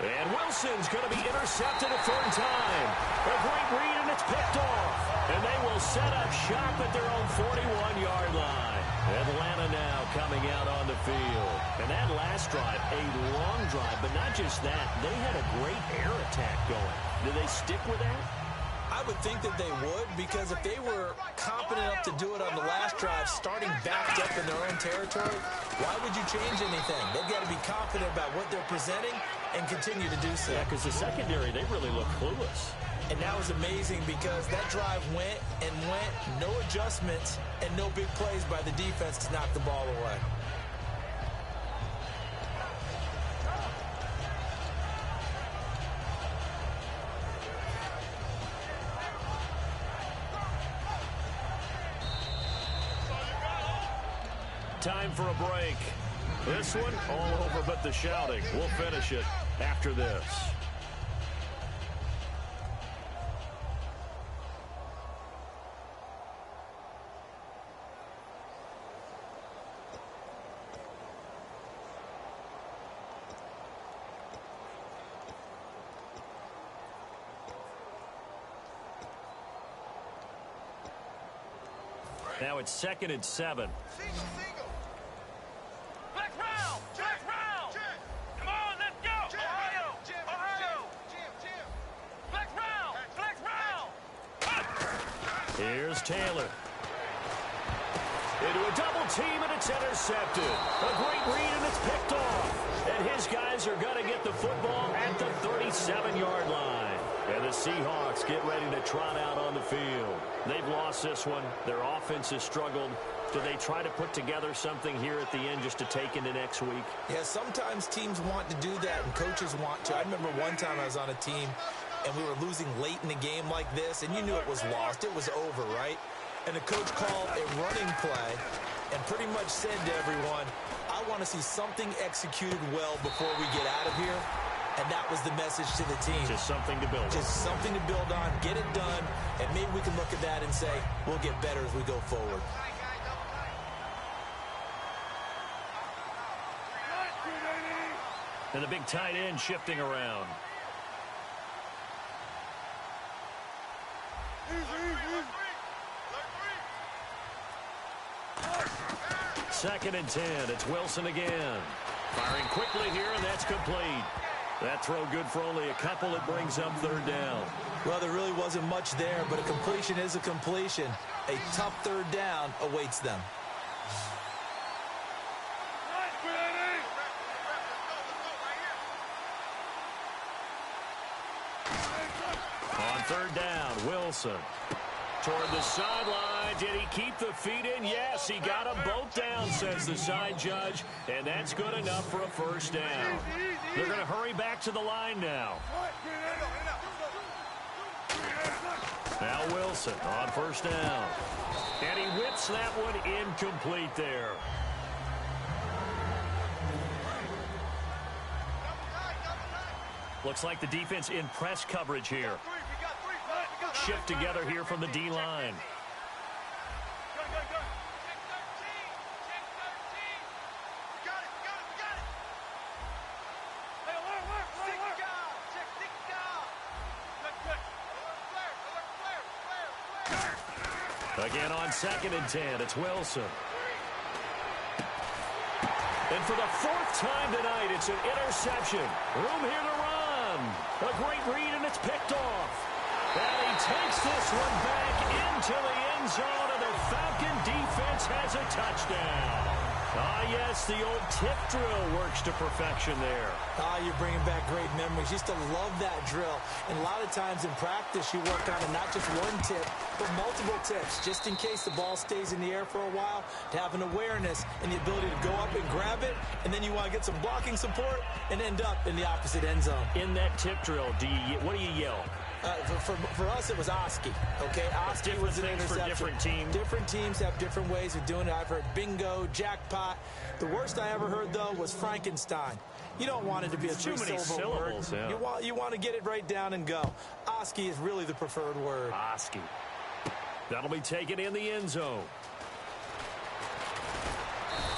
And Wilson's going to be intercepted a 3rd time. A great read, and it's picked off. And they will set up shop at their own 41-yard line. Atlanta now coming out on the field. And that last drive, a long drive, but not just that. They had a great air attack going. Do they stick with that? I would think that they would, because if they were competent enough to do it on the last drive, starting backed up in their own territory, why would you change anything? They've got to be confident about what they're presenting and continue to do so. Yeah, because the secondary, they really look clueless. And that was amazing because that drive went and went, no adjustments, and no big plays by the defense to knock the ball away. Time for a break. This one all over but the shouting. We'll finish it after this. Now it's 2nd and 7. Single. Black round. Black round. Come on, let's go. Ohio. Black round. Black round. Here's Taylor. Into a double team, and it's intercepted. A great read, and it's picked off. And his guys are going to get the football at the 37-yard line. And the Seahawks get ready to trot out on the field. They've lost this one. Their offense has struggled. Do they try to put together something here at the end just to take into next week? Yeah, sometimes teams want to do that, and coaches want to. I remember one time I was on a team, and we were losing late in the game like this, and you knew it was lost. It was over, right? And the coach called a running play and pretty much said to everyone, I want to see something executed well before we get out of here. And that was the message to the team. Just something to build on. Just something to build on, get it done, and maybe we can look at that and say, we'll get better as we go forward. And the big tight end shifting around. Second and 10. It's Wilson again. Firing quickly here, and that's complete. That throw good for only a couple. It brings up 3rd down. Well, there really wasn't much there, but a completion is a completion. A tough 3rd down awaits them. On 3rd down, Wilson. Toward the sideline. Did he keep the feet in? Yes, he got them both down, says the side judge. And that's good enough for a 1st down. They're going to hurry back to the line now. Now Wilson on 1st down. And he whips that one incomplete there. Looks like the defense in press coverage here. Shift together here from the D-line. Again on 2nd and 10, it's Wilson. And for the 4th time tonight, it's an interception. Room here to run. A great read, and it's picked off. And he takes this one back into the end zone, and the Falcon defense has a touchdown. Ah, yes, the old tip drill works to perfection there. Ah, you're bringing back great memories. Used to love that drill. And a lot of times in practice, you work on not just one tip, but multiple tips, just in case the ball stays in the air for a while, to have an awareness and the ability to go up and grab it, and then you want to get some blocking support and end up in the opposite end zone. In that tip drill, what do you yell? For us, it was Oski. Okay, Oski was an interception. For different teams. Different teams have different ways of doing it. I've heard bingo, jackpot. The worst I ever heard, though, was Frankenstein. You don't want it to be a three-syllable word. Yeah. You want to get it right down and go. Oski is really the preferred word. Oski. That'll be taken in the end zone.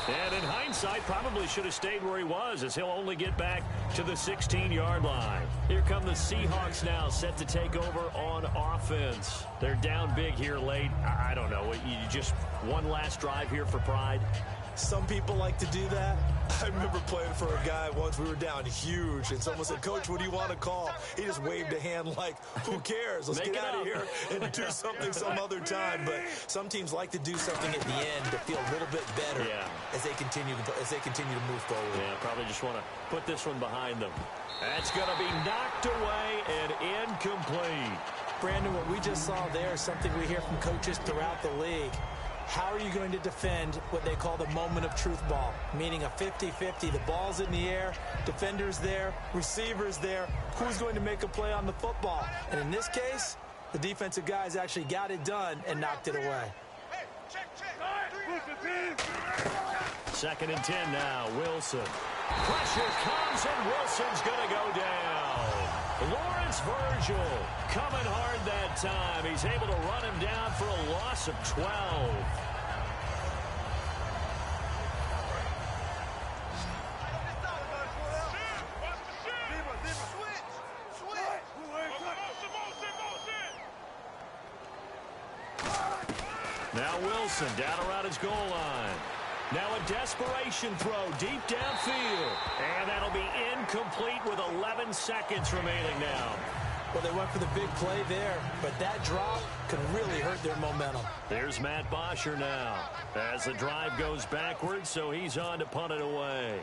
And in hindsight, probably should have stayed where he was, as he'll only get back to the 16-yard line. Here come the Seahawks now, set to take over on offense. They're down big here late. I don't know. You just one last drive here for pride. Some people like to do that. I remember playing for a guy once. We were down huge, and someone said, Coach, what do you want to call? He just waved a hand like, who cares? Let's get out of here and do something some other time. But some teams like to do something at the end to feel a little bit better as they continue to move forward. Yeah, probably just want to put this one behind them. That's going to be knocked away and incomplete. Brandon, what we just saw there is something we hear from coaches throughout the league. How are you going to defend what they call the moment of truth ball, meaning a 50-50? The ball's in the air, defender's there, receiver's there. Who's going to make a play on the football? And in this case, the defensive guys actually got it done and knocked it away. Second and 10 now, Wilson. Pressure comes, and Wilson's going to go down. Lawrence Virgil coming hard that time. He's able to run him down for a loss of 12. Now Wilson down around his goal line. Now a desperation throw deep downfield. And that'll be incomplete with 11 seconds remaining now. Well, they went for the big play there, but that drop can really hurt their momentum. There's Matt Bosher now as the drive goes backwards, so he's on to punt it away.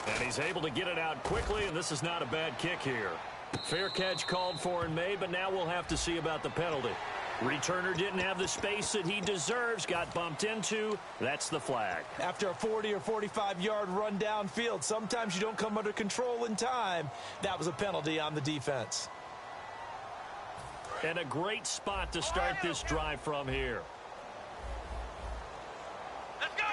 And he's able to get it out quickly, and this is not a bad kick here. Fair catch called for and made, but now we'll have to see about the penalty. Returner didn't have the space that he deserves, got bumped into. That's the flag. After a 40 or 45-yard run downfield, sometimes you don't come under control in time. That was a penalty on the defense. And a great spot to start this drive from here. Let's go.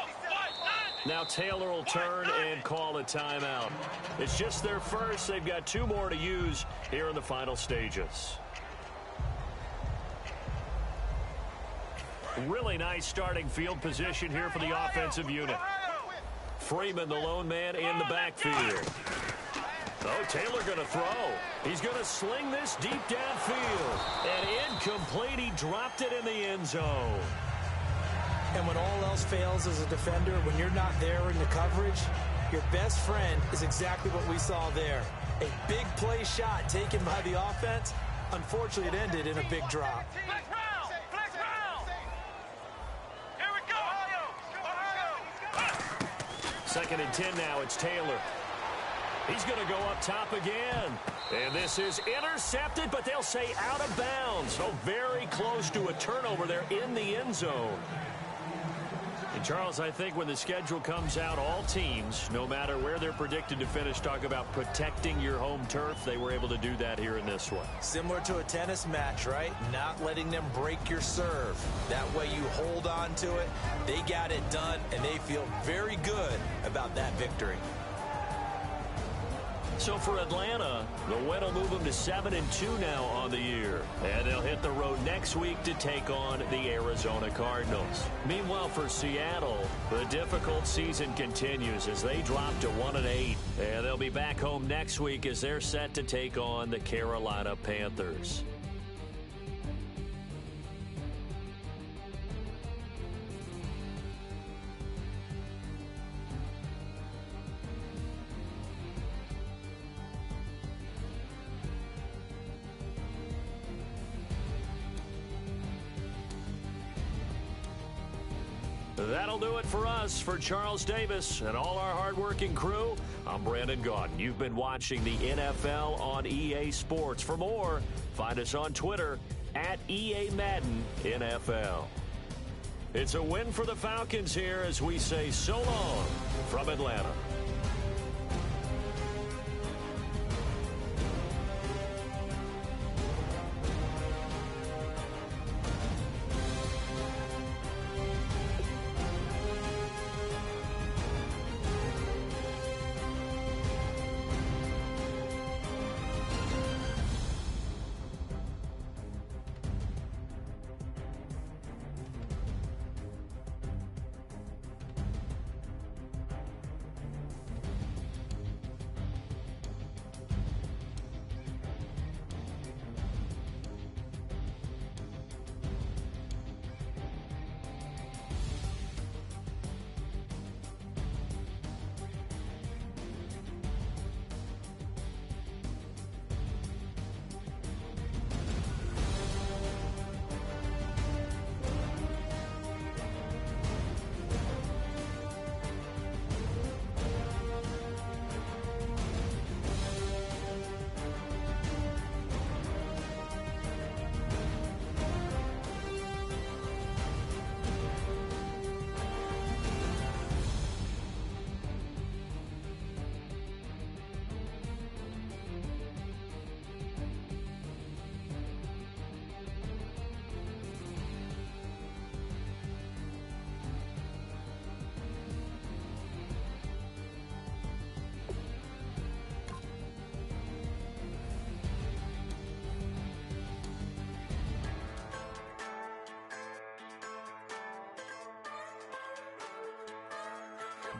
Now Taylor will turn and call a timeout. It's just their first. They've got 2 more to use here in the final stages. Really nice starting field position here for the offensive unit. Freeman, the lone man, in the backfield. Oh, Taylor going to throw. He's going to sling this deep downfield. And incomplete. He dropped it in the end zone. And when all else fails as a defender, when you're not there in the coverage, your best friend is exactly what we saw there. A big play shot taken by the offense. Unfortunately, it ended in a big drop. Flex round. Flex round. Here we go. Second and 10 now. It's Taylor. He's going to go up top again. And this is intercepted, but they'll say out of bounds. So very close to a turnover there in the end zone. And Charles, I think when the schedule comes out, all teams, no matter where they're predicted to finish, talk about protecting your home turf. They were able to do that here in this one. Similar to a tennis match, right? Not letting them break your serve. That way you hold on to it. They got it done, and they feel very good about that victory. So for Atlanta, the win will move them to 7-2 now on the year. And they'll hit the road next week to take on the Arizona Cardinals. Meanwhile, for Seattle, the difficult season continues as they drop to 1-8. And they'll be back home next week as they're set to take on the Carolina Panthers. That'll do it for us. For Charles Davis and all our hardworking crew, I'm Brandon Gaudin. You've been watching the NFL on EA Sports. For more, find us on Twitter at EA Madden NFL. It's a win for the Falcons here as we say so long from Atlanta.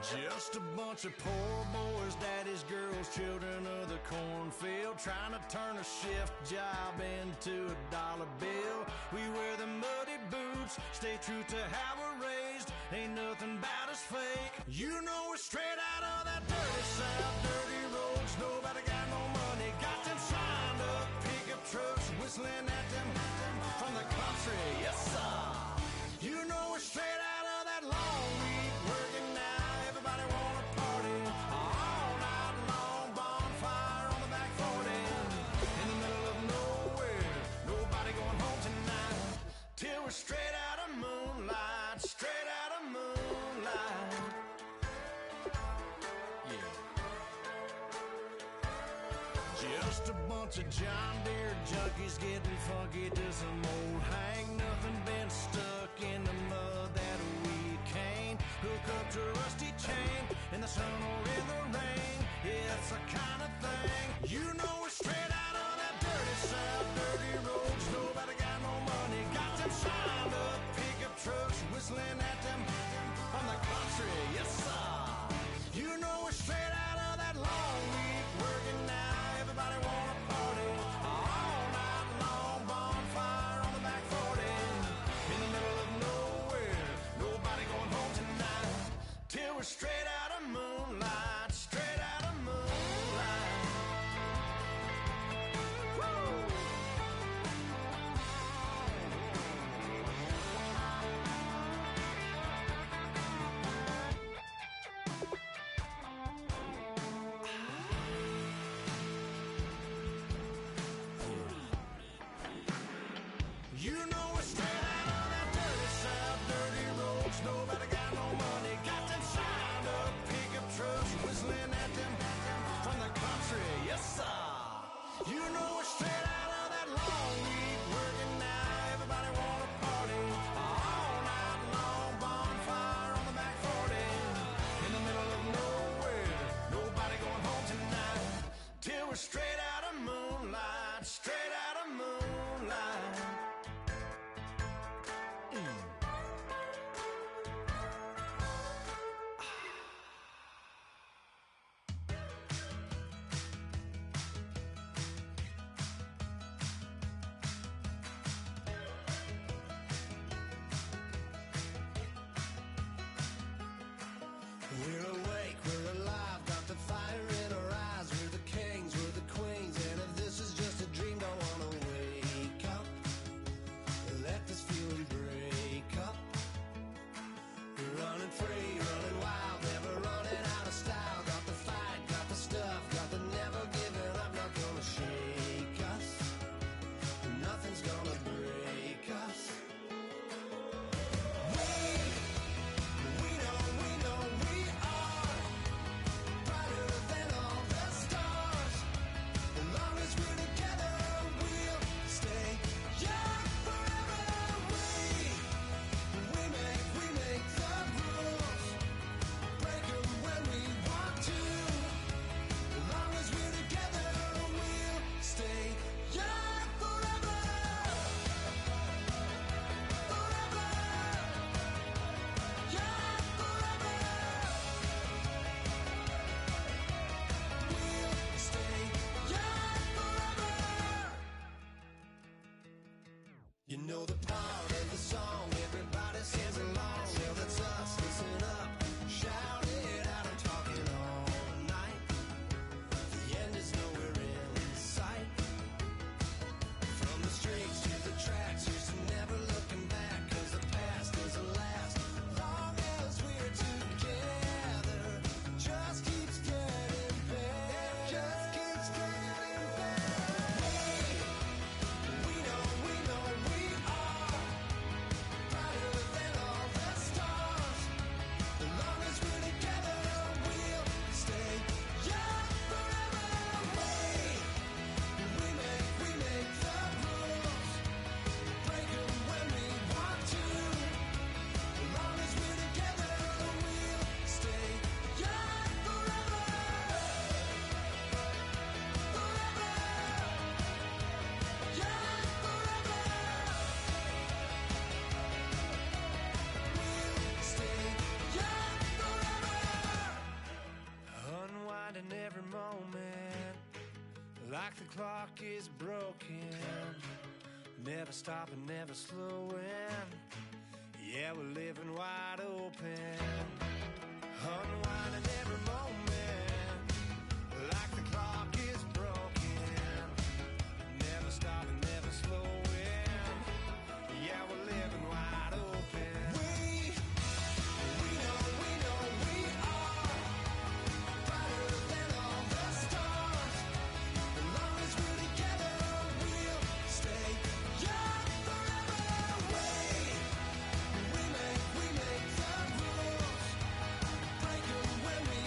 Just a bunch of poor boys, daddy's girls, children of the cornfield, trying to turn a shift job into a dollar bill. We wear the muddy roots, stay true to how we're raised. Ain't nothing about us fake. You know we're straight out of that dirty South, dirty roads. Nobody got no money, got them signed up pickup trucks, whistling at them from the country. Yes, sir. You know we're straight out of that long week, working now. Everybody wanna party all night long. Bonfire on the back 40 in the middle of nowhere. Nobody going home tonight till we're straight out of moonlight, straight out of moonlight. Yeah. Just a bunch of John Deere junkies getting funky to some old hang. Nothing been stuck in the mud that we can't hook up to a rusty chain in the sun or in the rain. Yeah, it's the kind of thing. You know we're straight out of that dirty South, dirty roads. Nobody got no money, got them signed up pickup trucks, whistling at them from the country. Yes, sir. You know we're straight out of that long week, working now. Everybody wanna party all night long. Bonfire on the back 40 in the middle of nowhere. Nobody going home tonight till we're straight out of moonlight, straight out of moonlight. Woo! You know we're straight out of that dirty South, dirty roads. Nobody got no money, got them signed up pickup trucks, whistling at them from the country. Yes, sir. You know we're straight out of that long week, working now. Everybody wanna party all night long. Bonfire on the back 40 in the middle of nowhere. Nobody going home tonight till we're straight out of moonlight, straight out of moonlight. We're awake, we're alive, got the fire in our eyes. We're the kings, we're the queens, and if this is just a dream, don't wanna wake up. Let this feeling break up. We're running free, running wild, never running out of style. Got the fight, got the stuff, got the never giving up. Not gonna shake us, nothing's gonna break us. We know we are brighter than all the stars. As long as we're together, we'll stay young forever. We make the rules, break 'em when we want to. As long as we're together, we'll stay young forever. Forever. Young forever. We'll stay young forever. You know the part of the song everybody sings along. Well, that's us. Listen up, shout it out. I'm talking all night. The end is nowhere in sight. From the streets to the tracks, here's to never looking back. 'Cause the past doesn't last long as we're together. Just keeps getting better. Just keeps getting better. We know we are brighter than all the stars. As long as we're together, we'll stay young forever. We make the rules, break 'em when we want to. As long as we're together, we'll stay young forever. Forever. Young forever. We'll stay young forever. Unwinding every moment, like the clock is broken. Never stopping, never slowing. Yeah, we're living wide open, unwinding every moment, like the clock is broken, never stopping, never slowing. Yeah, we're living wide open. We know we are brighter than all the stars. As long as we're together, we'll stay young forever. We make the rules, break them when we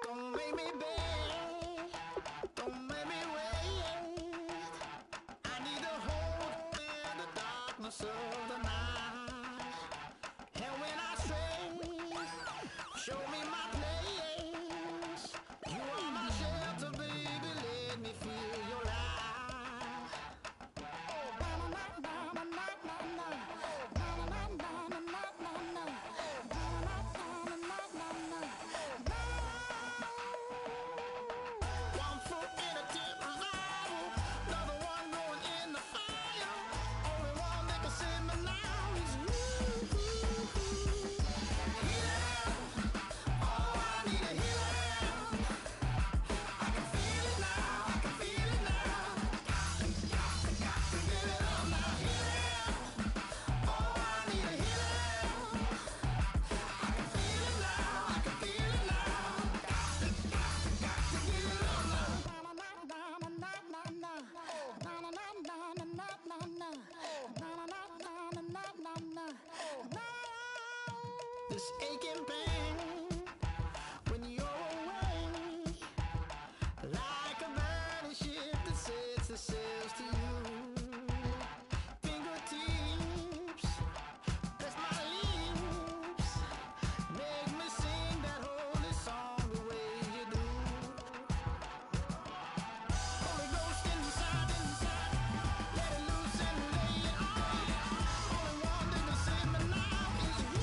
Don't make me beg, don't make me wait. I need a hold in the darkness of the night. And when I stray, show me my place. You are my shelter, baby, let me feel your light. One foot in a tent revival, another one going in the fire. Only one that can save me now is you. Healing, oh, I need a healing. I can feel it now, I can feel it now. Got to get it on now. Healing, oh, I need a healing. I can feel it now, I can feel it now. Got to get it on now. This aching pain when you're away, like a burning ship that sets the sails to you. Fingertips, press my lips, make me sing that holy song the way you do. Holy Ghost inside, let it loose and lay it on. Only one that can save me now is you.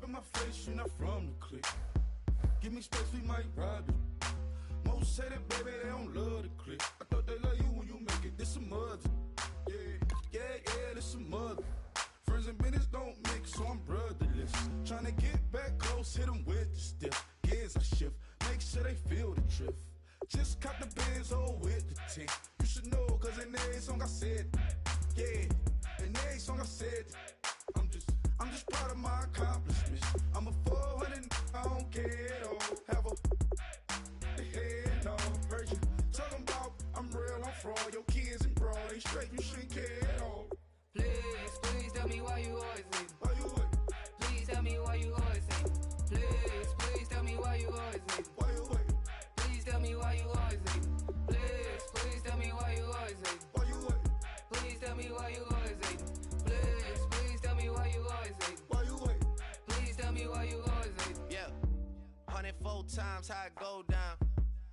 in my face, you're not from the clique. Give me space, we might rob it. Most say that, baby, they don't love the clique. I thought they love you when you make it. This some mother. Yeah, this some mother. Friends and business don't mix, so I'm brotherless. Tryna get back close, hit them with the stiff. Gears I shift, make sure they feel the drift. Just cop the Benz, with the tint. You should know, cause in every song I said, yeah, in every song I said, I'm just proud of my accomplishments. I'm a 400, I don't care at all. Have a head on. Heard you talking about I'm real, I'm fraud. Your kids and broad, they straight, you shouldn't care at all. Please tell me why you always leave. Why you what? Please tell me why you always leave. Please tell me why you always leave. Why you what? Please tell me why you always leave. Please tell me why you always leave. Why you what? Please tell me why you always leave. Please tell me why you always leave. Why you what? Please tell me why you always leave. Yeah, 104 times how it go down.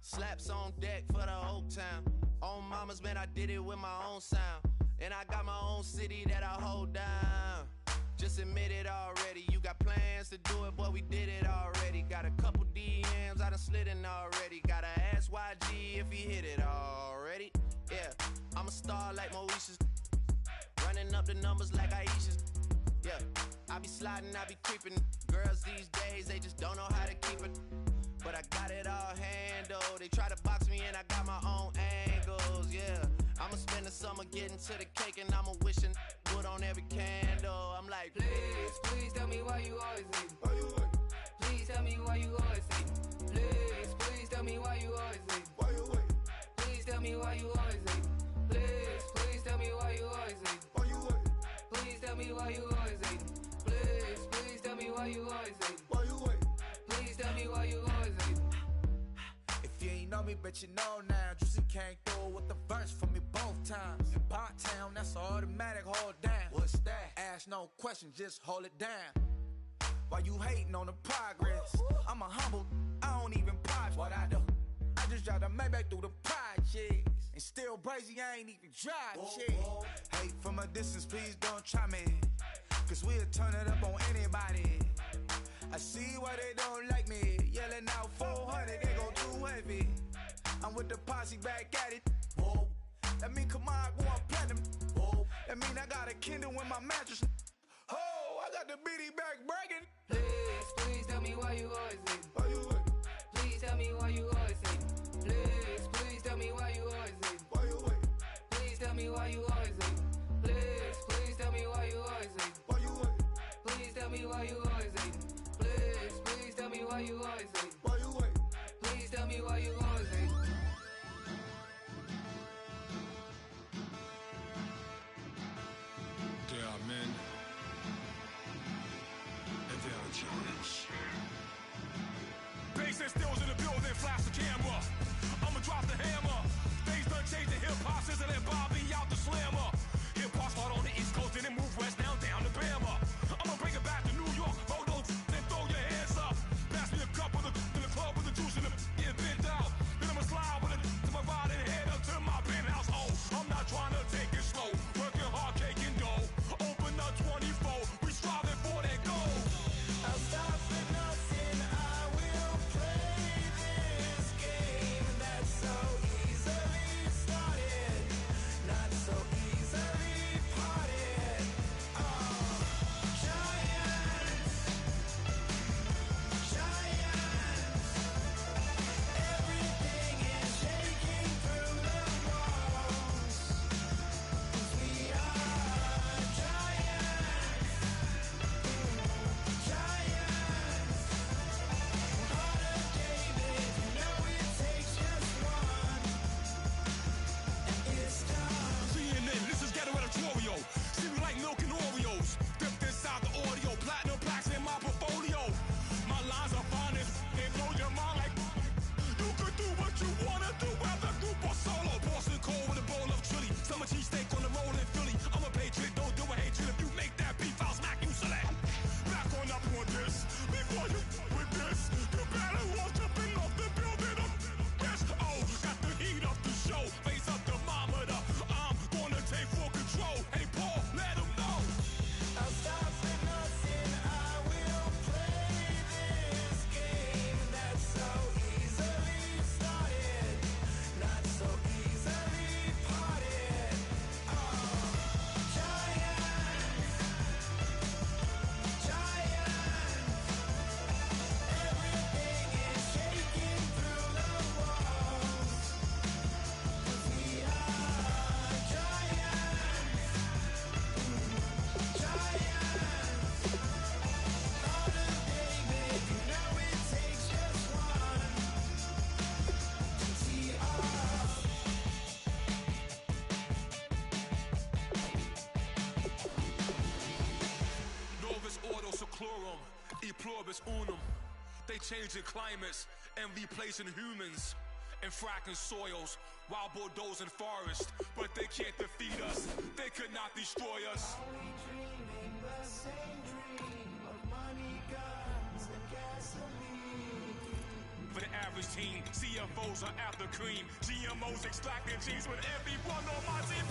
Slaps on deck for the whole town. On mamas, man, I did it with my own sound. And I got my own city that I hold down. Just admit it already. You got plans to do it, boy, we did it already. Got a couple DMs, I done slid in already. Gotta ask YG if he hit it already. Yeah, I'm a star like Moesha's. Running up the numbers like Aisha's. Yeah, I be sliding, I be creeping. Girls these days, they just don't know how to keep it. But I got it all handled. They try to box me in, I got my own angles, yeah. I'ma spend the summer getting to the cake and I'ma wishing wood on every candle. I'm like, please tell me why you always leave. Why you what? Please tell me why you always leave. Please tell me why you always leave. Why you what? Please tell me why you always leave. Please tell me why you always leave. Why you what? Please tell me why you always leave. Please tell me why you always leave. Why you what? Please tell me why you always leave. If you ain't know me, bet you know now. Juicy came through with the verse for me both times. In Pot Town, that's automatic, hold down. What's that? Ask no question, just hold it down. While you hating on the progress, I'm a humble, I don't even pop what I do. I just drive the Maybach through the projects. And still brazy, I ain't even drive shit. Hate from a distance, please don't try me. Cause we'll turn it up on anybody. I see why they don't like me. Yelling out 400, they go too heavy. I'm with the posse back at it. Whoa. That mean come on, go on platinum. Whoa. That mean I got a Kindle in my mattress. Oh, I got the bitty back bragging. Please tell me why you always leave. Why you what? Please tell me why you always leave. Please tell me why you always leave. Why you what? Please tell me why you always leave. Please tell me why you always leave. Why you what? Please tell me why you always leave. Please tell me why you always leave. Why you what? Please tell me why you always leave. There are men, and there are giants. Bass and stills in the building, flash the camera. I'ma drop the hammer. Things done changed in hip-hop since I let Bobby out the slammer. Hip-hop start on the East Coast and then move west down to Bama. I'ma bring it back to New York. Hold those and throw your hands up. Pass me a cup with in the club with the juice in the get bent out. Then I'ma slide with it to my ride and head up to my penthouse. Oh, I'm not trying to take it slow. Working hard, cake and dough. Open up 24. We striving for that goal. I'll stop for nothing. I will play this game that's so easily started. orbis unum. They changing climates and replacing humans and fracking soils, wild bulldozing forests. But they can't defeat us, they could not destroy us. Are we dreaming the same dream of money, guns, and gasoline? For the average team, CFOs are after cream, GMOs extracting genes with everyone on my team.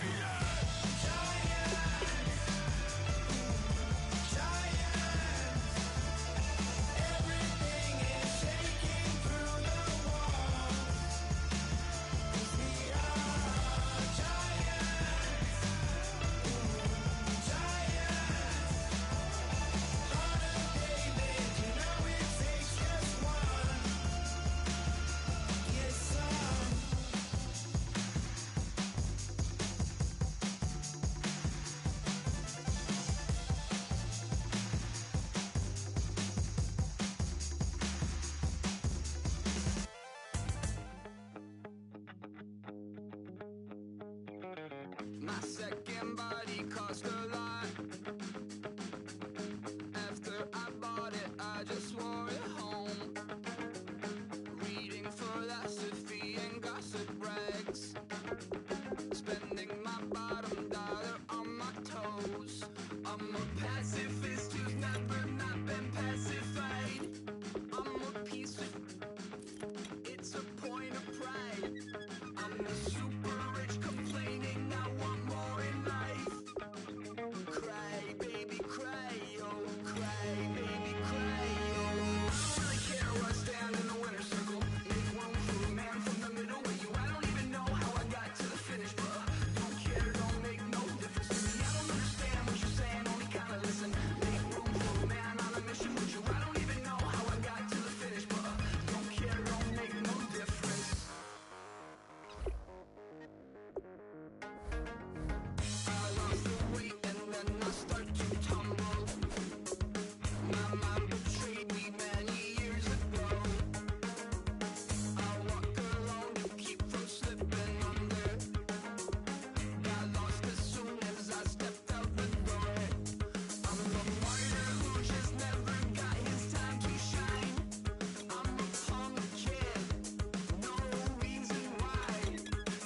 My second body cost a lot. After I bought it, I just wore it home. Reading philosophy and gossip rags. Spending my bottom dollar on my toes. I'm a pacifist who's never not been pacified. I'm a piece of... It's a point of pride. I'm the super rich complaining I want more in life. Cry, baby, cry, oh, cry, baby, cry, oh. I don't really care what's down in the winner's circle. Make room for a man from the middle with you. I don't even know how I got to the finish, but don't care, don't make no difference to me. I don't understand what you're saying, only kinda listen. Make room for a man on a mission with you. I don't even know how I got to the finish, but don't care, don't make no difference. I lost the weight and then I start to tumble. My mind betrayed me many years ago. I walk alone to keep from slipping under. Got lost as soon as I stepped out the door. I'm the martyr who just never got his time to shine. I'm a punk kid, no reason why.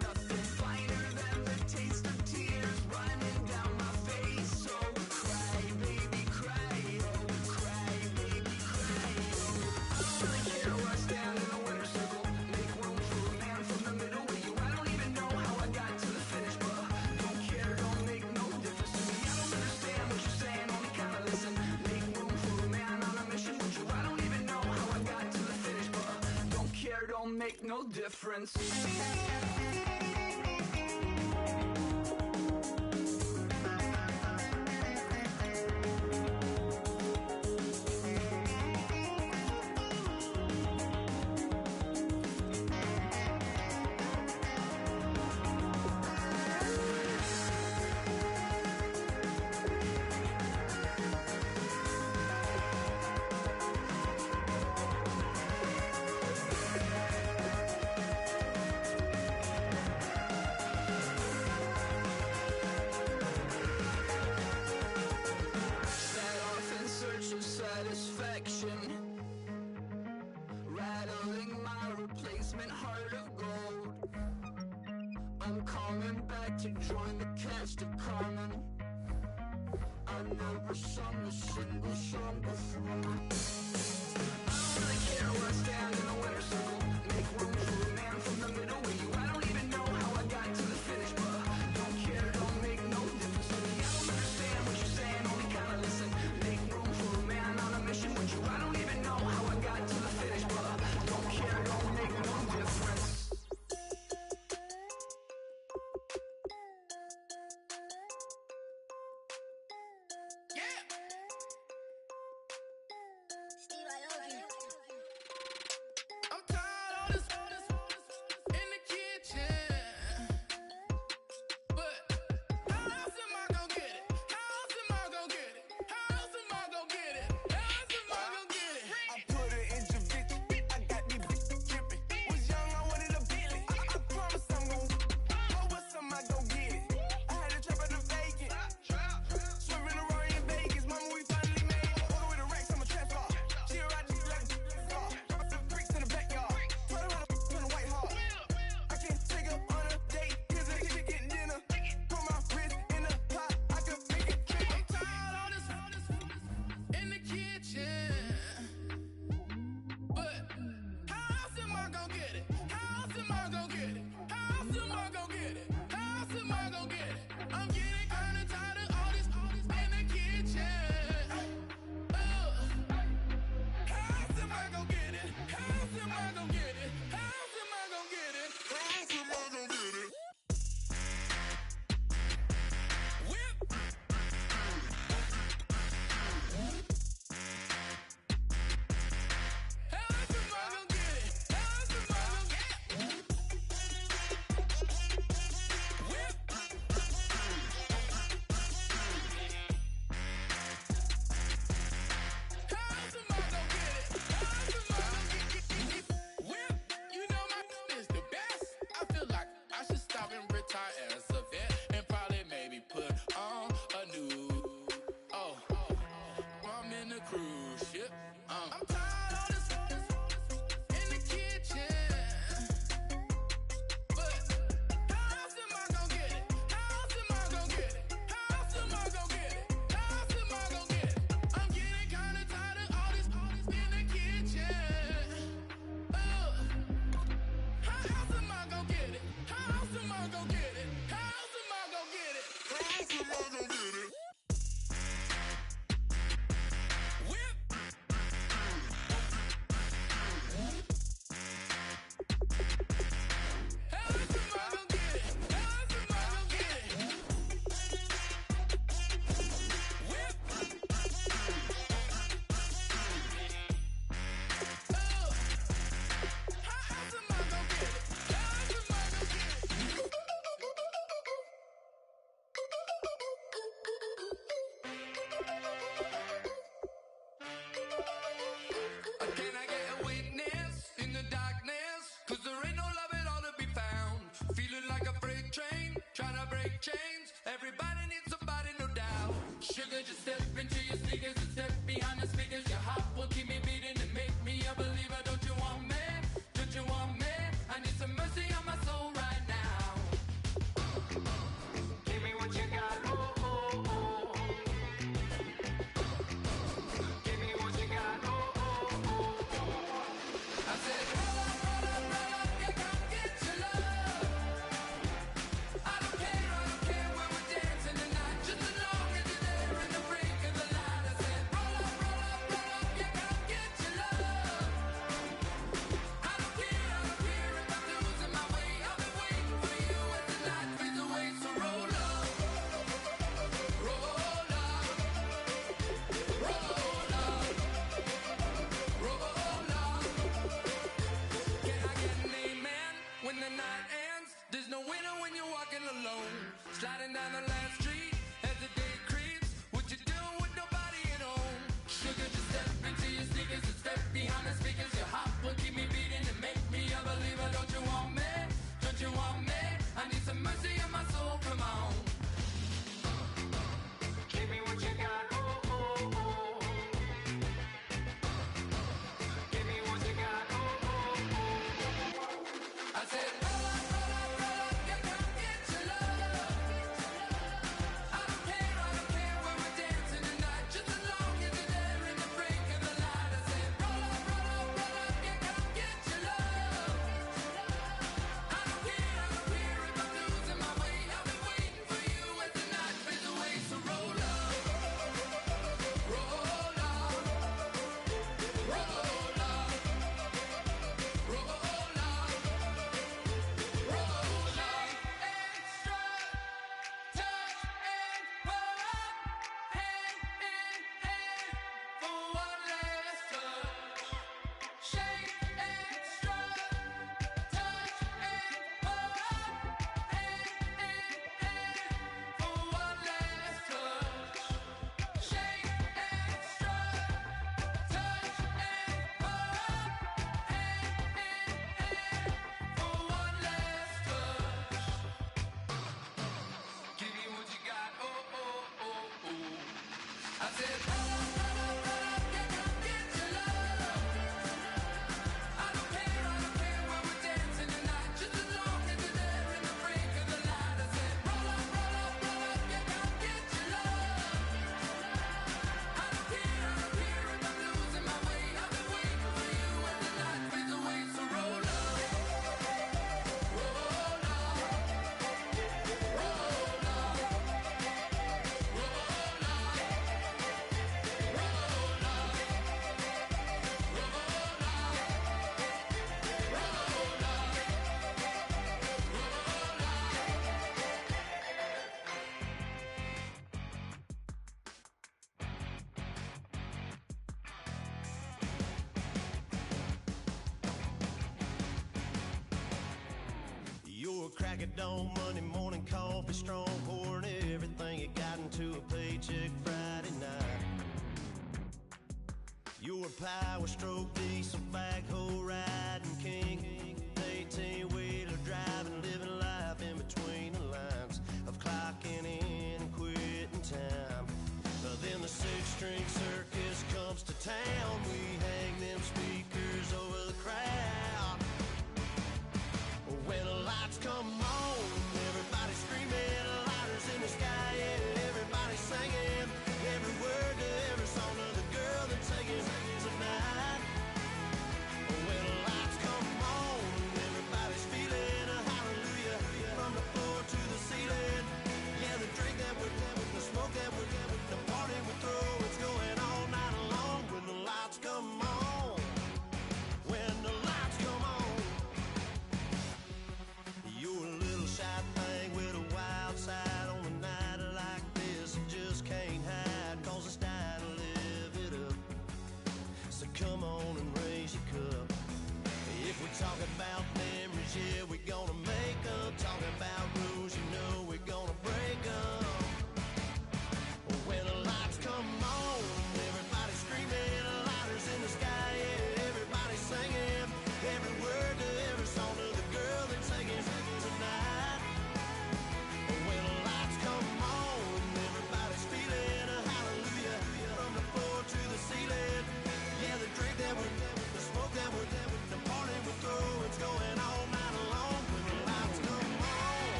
Nothing finer than the taste of tears running down my face. So cry, baby, cry, oh, cry, baby, cry, oh. I don't really care what's down in the winner's circle. Make room for a man from the middle with you. I don't even know how I got to the finish, but don't care, don't make no difference to me. I don't understand what you're saying, only kinda listen. Make room for a man on a mission with you. I don't even know how I got to the finish, but don't care, don't make no difference. Set off in search of satisfaction, rattling my replacement heart of gold. I'm coming back to join the cast of Carmen. I never sung a single song before. I don't really care what's down in the winner's circle. Make room for a man from the middle with you. I don't even know how I got to the finish, but don't care, don't make no difference to me. I don't understand what you're saying, only kinda listen. Make room for a man on a mission with you. I don't even know how I got to the finish, but don't care, don't make no difference. I'm Sugar, just step into your sneakers and step behind the speakers. Your heart will keep me beating and make me a believer. Don't you want me? Don't you want me? I need some mercy on my soul right now. Give me what you got, oh, oh, oh. Give me what you got, oh, oh, oh. I said, roll up, yeah, come get your love. I don't care when we're dancing tonight, just as long as you're there in the break of the light. I said, roll up, yeah, come get your love. I don't care if I'm losing my way. I've been waiting for you as the night fades away. So roll up, roll up, roll up, roll up. Can I get an amen when the night ends? There's no winner when you're walking alone. Sliding down the last street as the day creeps. What you doing with nobody at home? Sugar, just step into your sneakers and step behind the speakers. Your heart will keep me beating and make me a believer. Don't you want me? Don't you want me? I need some mercy on my soul. Come on. Give me what you got. Oh, oh, oh. Give me what you got. Oh, oh, oh. I said, roll up, yeah, come get your love. I don't care when we're dancing tonight, just as long as you're there in the break of the light. I said, roll up, yeah, come get your love. I don't care if I'm losing my way. I've been waiting for you as the night fades away. So roll up, roll up, roll up, roll up, roll up. Extra, touch and pull up, hand in hand for one last touch. Shake extra, touch and pull up, hand in hand for one last touch. Shake extra, touch and pull up, hand in hand for one last touch. Give me what you got, oh, oh, oh, oh. I said, roll up, yeah, come get your love. I don't care when we're dancing tonight, just as long as you're there in the break of the light. I said, roll up, yeah, come get your love. I don't care if I'm losing my way. I've been waiting for you as the night fades away. So roll up, roll up, roll up, roll up, roll Your crack of dawn, Monday morning coffee, strong pouring everything you got into a paycheck Friday night. Your power stroke, diesel backhoe riding king, 18-wheeler driving, living life in between the lines of clocking in and quitting time. Then the six-string circus comes to town. We hang them speakers over the crowd. When the lights come on, everybody screaming, lighters in the sky, yeah, everybody singing every word to every song of the girl that's singing tonight. When the lights come on, everybody's feeling a hallelujah from the floor to the ceiling. Yeah, the drink that we're having, the smoke that we're having, the party we throw, it's going all night long. When the lights come on, when the lights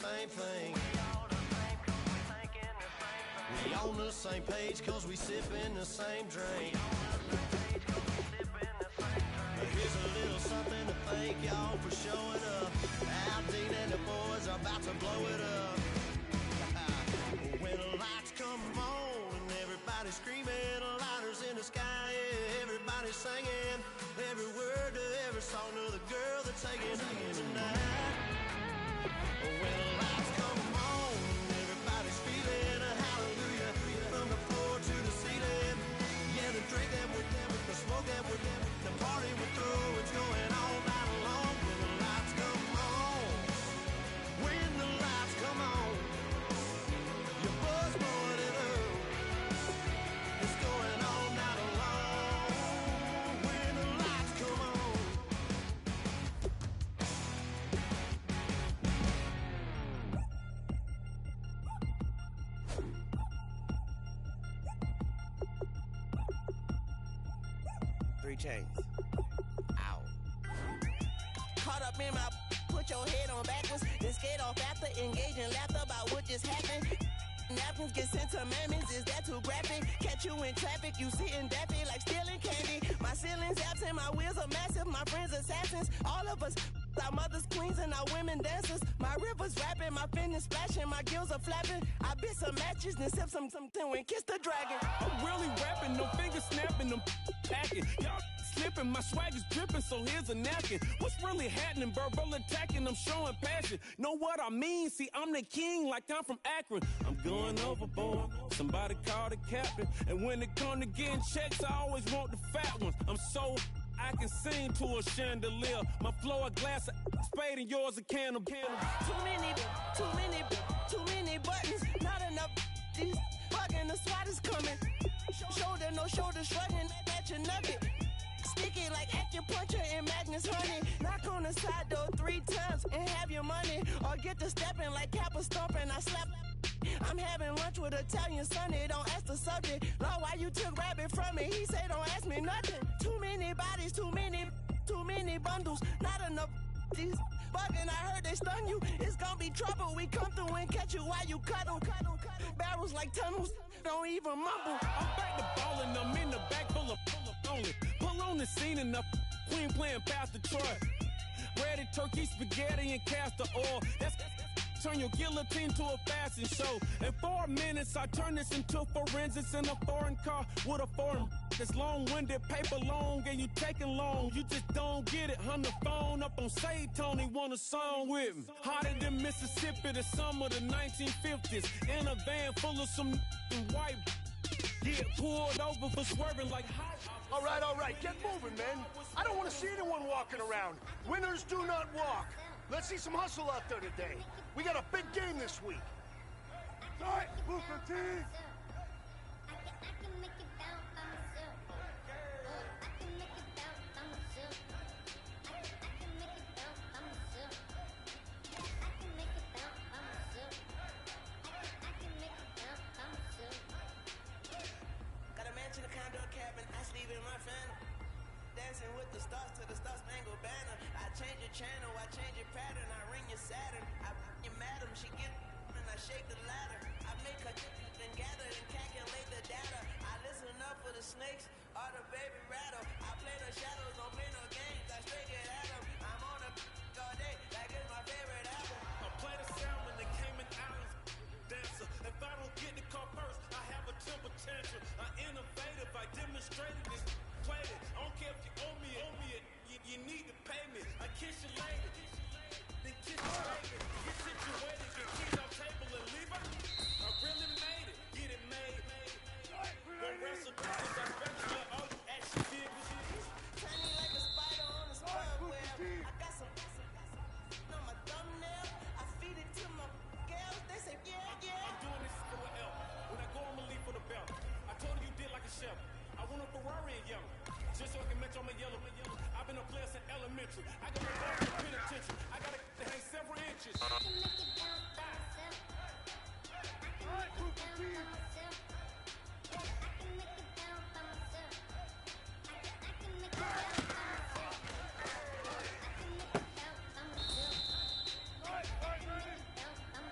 same thing. We on the same page cause we sippin' the same drink. Here's a little something to thank y'all for showing up. Al Dean and the boys are about to blow it up. When the lights come on and everybody's screaming, lighters in the sky, yeah, everybody's singing every word to every song of the girl that's taking tonight. When the lights come on, everybody's feeling a hallelujah from the floor to the ceiling. Yeah, the drink that we're the smoke that we're the party we're through, it's going all night long. When the lights come on, when the lights come on, your buzz more than up. It's going all night long. When the lights come on. Three chains. Ow. Caught up in my, put your head on backwards, then skate off after engaging laughter about what just happened. Napkins get sent to mammies, is that too graphic? Catch you in traffic, you sitting daffy like stealing candy. My ceiling's absent, my wheels are massive, my friends assassins. All of us, our mothers queens and our women dancers. My rivers rapping, my fingers splashing, my gills are flapping. I bit some matches, then sip something and kiss the dragon. I'm really rapping, no fingers snapping, I'm packing. Y'all slipping, my swag is dripping, so here's a napkin. What's really happening? Verbal attacking, I'm showing passion. Know what I mean? See, I'm the king like I'm from Akron. I'm going overboard, somebody call the captain. And when it come to getting checks, I always want the fat ones. I'm so I can sing to a chandelier. My flow a glass of spade and yours a can of can. Too many buttons, not enough. These fucking the SWAT is coming. Shoulder, no shoulder shrugging at your nugget. Sticky like acupuncture and Magnus honey. Knock on the side door 3 times and have your money. Or get to stepping like Kappa stomping. I slap. I'm having lunch with Italian Sonny. Don't ask the subject. Lord, why you took rabbit from me? He say don't ask me nothing. Too many bodies, too many bundles. Not enough. These bugging, I heard they stun you. It's gonna be trouble. We come through and catch you while you cuddle. Barrels like tunnels. Don't even mumble. I'm back to ballin', I'm in the back full of only. Pull on the scene and the queen playing Pastor Troy. Ready turkey, spaghetti, and castor oil. That's turn your guillotine to a fashion show. In 4 minutes, I turn this into forensics in a foreign car with a foreign. It's long-winded, paper long, and you taking long. You just don't get it. Hung the phone up on Say Tony, want a song with me. Hotter than Mississippi, the summer of the 1950s. In a van full of some white. Get pulled over for swerving like hot. All right, get moving, man. I don't want to see anyone walking around. Winners do not walk. Let's see some hustle out there today. We got a big game this week. All right, Booker T. Got a mansion, a condo, a cabin. I sleep in my phantom. Dancing with the stars to the star-spangled banner. I change your channel, I change your pattern. I ring your Saturn. I your madam, she get and I shake the ladder. I make her then gather and calculate the data. I listen up for the snakes or the baby rattle. I play the shadows, don't play no games. I straight get at them. I'm on the all day, like it's my favorite album. I play the sound when the Cayman Islands dancer. If I don't get the car first, I have a temper tantrum. I innovative, I demonstrated this. Played it. I don't care if you owe me it. You need to pay me. I kiss you later. Then kiss you later. Get situated, get keys on table and leave her. I really made it. Get it made. Go wrestle bitches. I regular all you action figures. Tiny like a spider on a spud web. I got some on my thumbnail. I feed it to my girls. They say yeah. I'm doing this for an L. When I go, I'ma leave for the belt. I told you did like a chef. I want a Ferrari and yellow. Just so I can match on my yellow. I've been a player since elementary. I got a ball in penitentiary. I got to hang several inches. I can make it bounce by myself. I can make it bounce by myself. I can make it bounce by myself. I can make it bounce by myself. I can make it bounce by myself. I can make it bounce by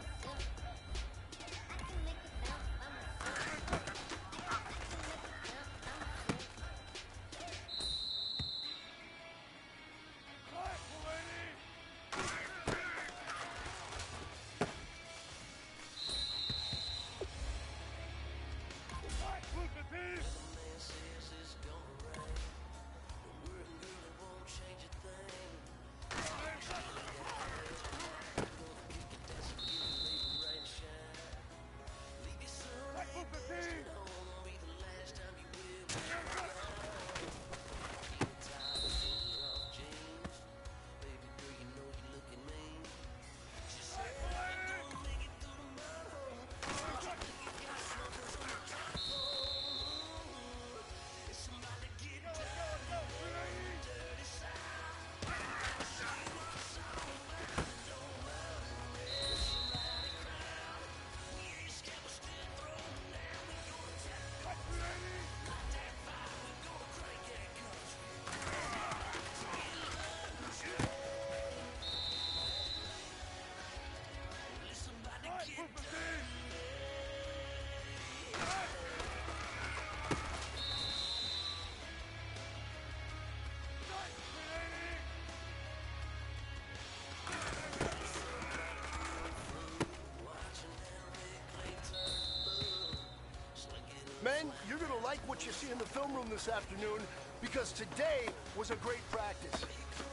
what you see in the film room this afternoon, because today was a great practice.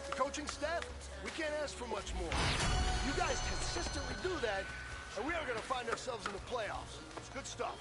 The coaching staff, we can't ask for much more. You guys consistently do that, and we are going to find ourselves in the playoffs. It's good stuff.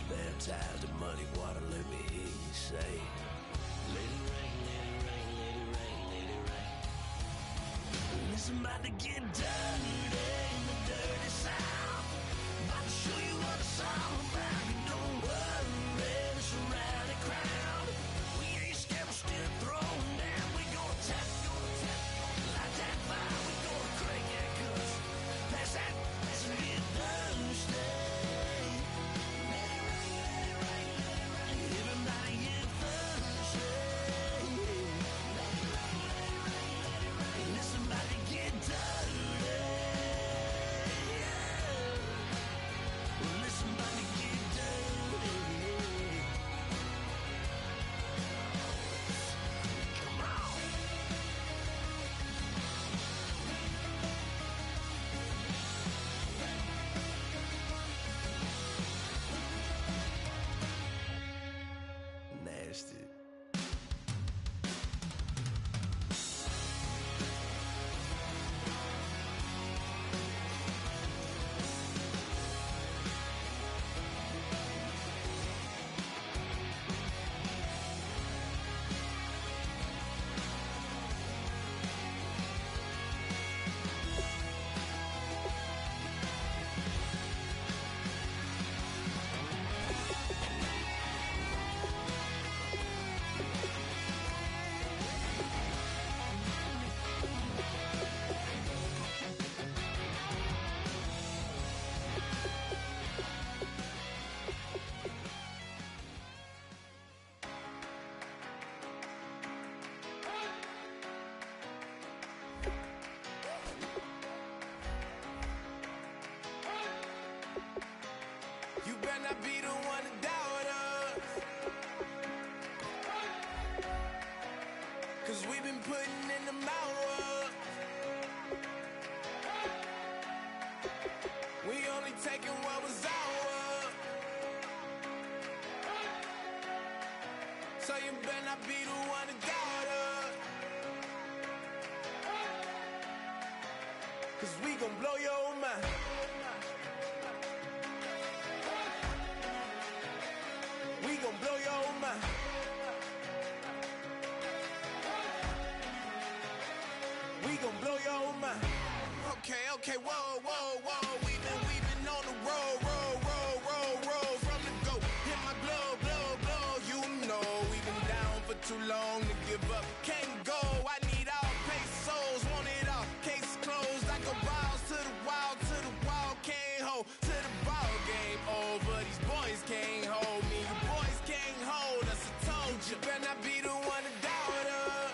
Baptized in muddy water, let me hear you say, let it rain, let it rain, let it rain, let it rain. Listen, about to get dirty in the dirty south. About to show you what it's all about. You don't worry, it's a rowdy crowd. We ain't scared, we're still throwing down. We gonna tap, light that fire. We gonna crank that cuss. Pass that, let's get Thursday. You better not be the one to doubt us, 'cause we've been putting in the hours. We only taking what was ours. So you better not be the one to doubt us, 'cause we gon' blow your mind. We gon' blow your mind. We gon' blow your mind. Okay, whoa. We've been on the road, from the go. Hit my blow. You know we've been down for too long to give up. Can't go. I need all pesos, want it all. Case closed. I go balls to the wall, can't hold to the ball game over. These boys can't hold me. You boys can't hold us. I told you, better not be the one to doubt us,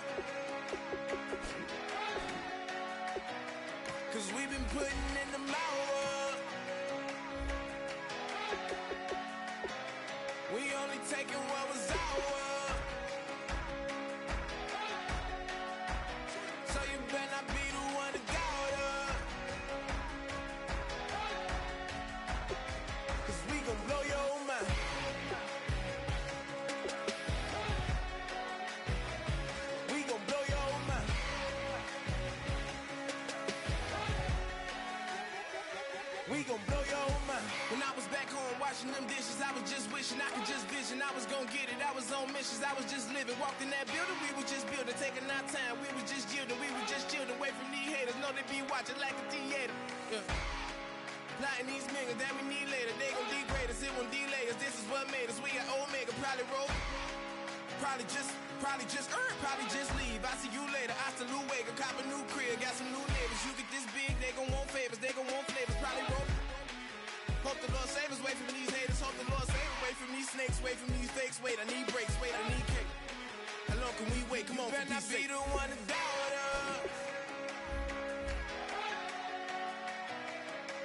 'cause we've been putting in the hours. We only taking what was ours. So you better not be the one to doubt us, 'cause we gon' blow your mind. We gon' blow your mind. We gon' blow your mind. When I was back home washing them dishes, I was just wishing I could just vision. I was gon' get it, I was on missions, I was just living. Walked in that building, we was just building, taking our time. We was just yielding, we was just chilling. Away from these haters, know they be watching like a theater. Yeah. Plotting these niggas that we need later. They gon' degrade us, it won't delay us. This is what made us. We got Omega, probably roll. Probably just leave. I see you later. Hasta Luego, cop a new crib, got some new neighbors. You get this big, they gon' want favors, they gon' want flavors. Probably roll. Hope the Lord save us, wait from these haters. Hope the Lord save us, wait from these snakes, wait from these fakes. Wait, I need breaks, wait, I need cake. How long can we wait? Come on, better not be the one to doubt us.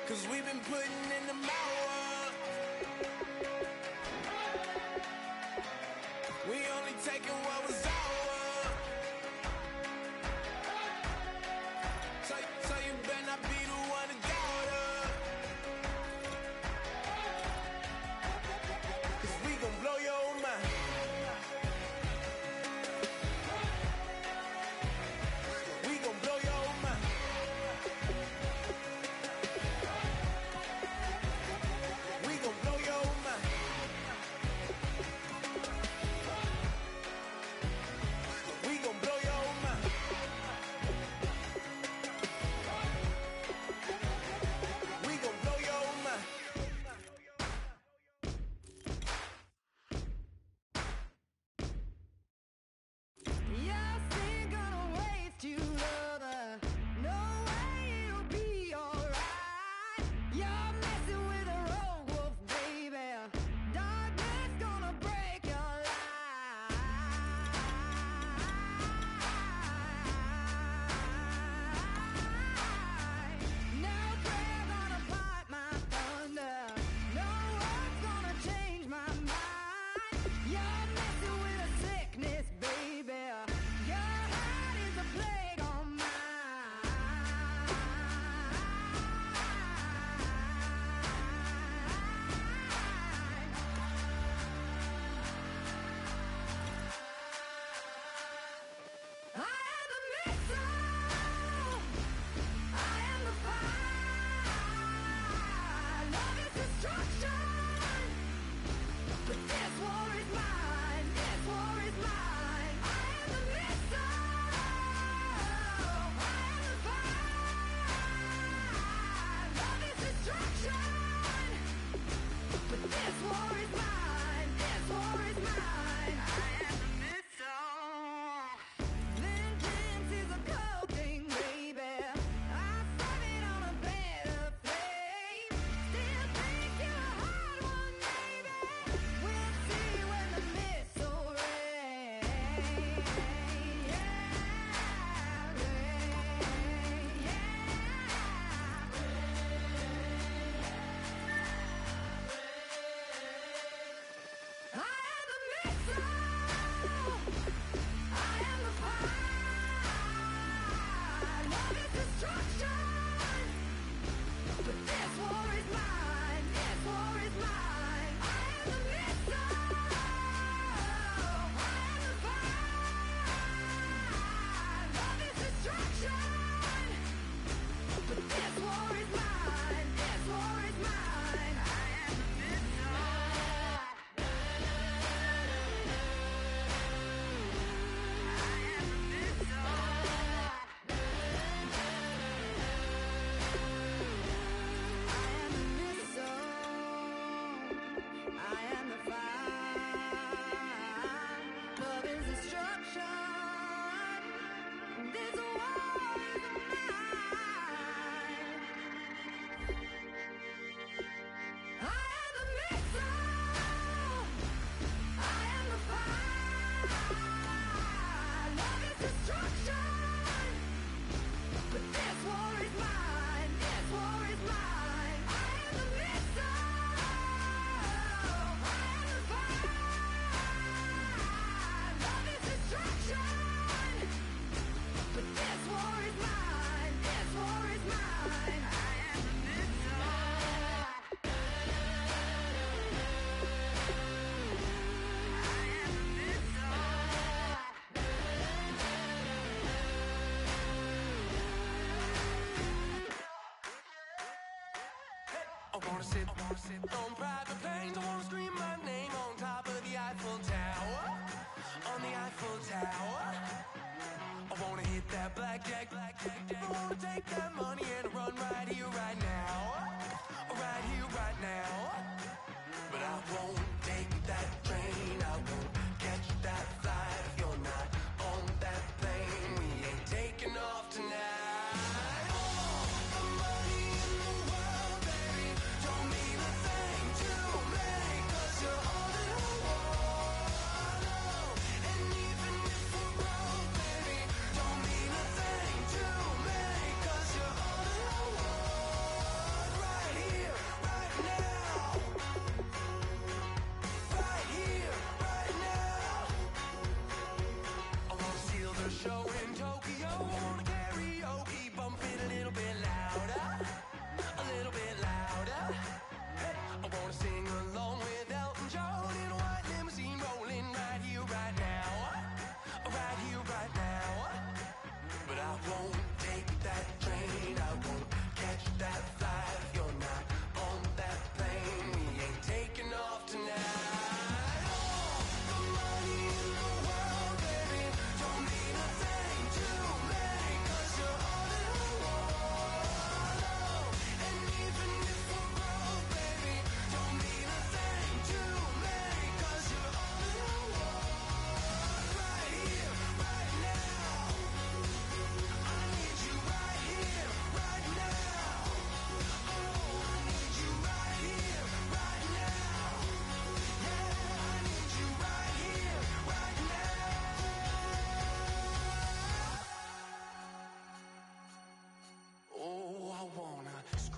Cause we've been putting in the hours. We only taking what was ours. So you better not be the one to doubt us. Cause we gon' blow your mind. We gon' blow your mind. We gon' blow your mind. We gon' blow your mind. We gon' blow your mind. You're still gonna waste you, lover. No way it'll be alright. You're messing with a rogue wolf, baby. Darkness gonna break your life. No prayer gonna fight my thunder. No one's gonna change my mind. You're messing with a sickness, baby. Your heart is a plague on mine. I am the missile. I am the fire. Love is destruction. But this war is mine. This war is mine. I am the missile. I am the fire. Love is destruction. But this war is mine. This war is mine. I am the missile. Vengeance is a cold thing, baby. I serve it on a bed of flame. Still think you're a hard one, baby. We'll see when the missile rains. I am the missile. I am the fire. Love is destruction. But this war is mine. This war is mine. I am the missile. I am the fire. Love is destruction. But this war is mine. This war is mine. I am the missile. I am the fire. Love is destruction. This war is mine. I am the missile. I am the fire. Love is destruction. But this war is mine. This war is mine. I am the missile. I am the fire. Love is destruction. But this war is mine. This war is mine. I am the missile. I am the missile. I wanna sit on private planes. I wanna scream my name on top of the Eiffel Tower. On the Eiffel Tower. I wanna hit that blackjack. I wanna take that money and run right here, right now. I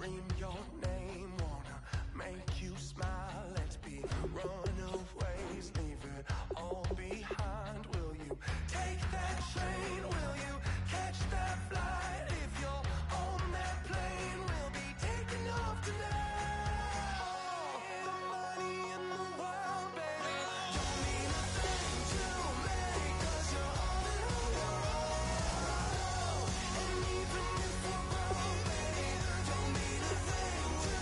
scream your name, wanna make you smile. Let's be runaways, leave it all behind. Will you take that train? Will you catch that flight? If you're on that plane, we'll be taking off tonight. The money in the world, baby, don't mean a thing to me, 'cause you're all in your own. And even if we're broke, baby, don't mean a thing to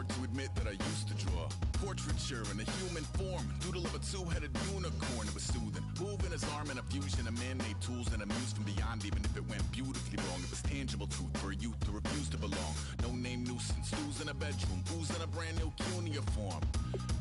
hard to admit that I used to draw. Portraiture in a human form, doodle of a two-headed unicorn. It was soothing, moving his arm in a fusion of man-made tools and a muse from beyond. Even if it went beautifully wrong, it was tangible truth for a youth to refuse to belong. No name nuisance, who's in a bedroom, who's in a brand new cuneiform.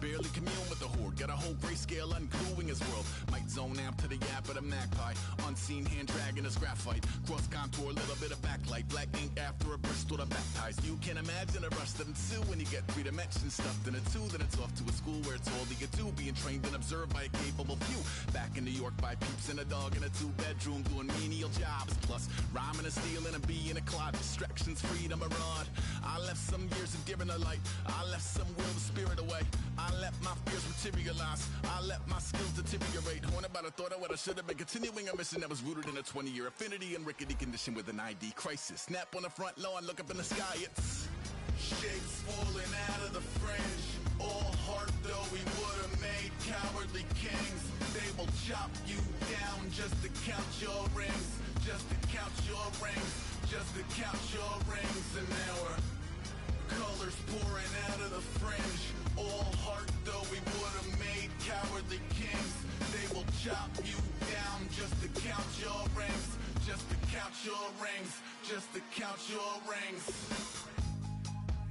Barely commune with the horde, got a whole grayscale ungluing his world. Might zone amp to the yap of the magpie, unseen hand dragging his graphite. Cross contour, little bit of backlight, black ink after a Bristol to baptize. You can imagine a rush that ensue when you get 3 dimensions stuffed in a 2. Then it's off to a school where it's all you can do, being trained and observed by a capable few. Back in New York by peeps and a dog in a 2-bedroom doing menial jobs. Plus rhyming and stealing and being a clod, distractions, freedom, a rod. I left some years of giving a light, I left some will the spirit away. I let my fears materialize, I let my skills deteriorate. Haunted by the thought of what I should have been, continuing a mission that was rooted in a 20-year affinity and rickety condition with an ID crisis. Snap on the front lawn, look up in the sky, it's shapes falling out of the fringe. All heart though we would've made cowardly kings. They will chop you down just to count your rings, just to count your rings, just to count your rings. And now we're colors pouring out of the fringe. All heart though we would've made cowardly kings. They will chop you down just to count your rings, just to count your rings, just to count your rings.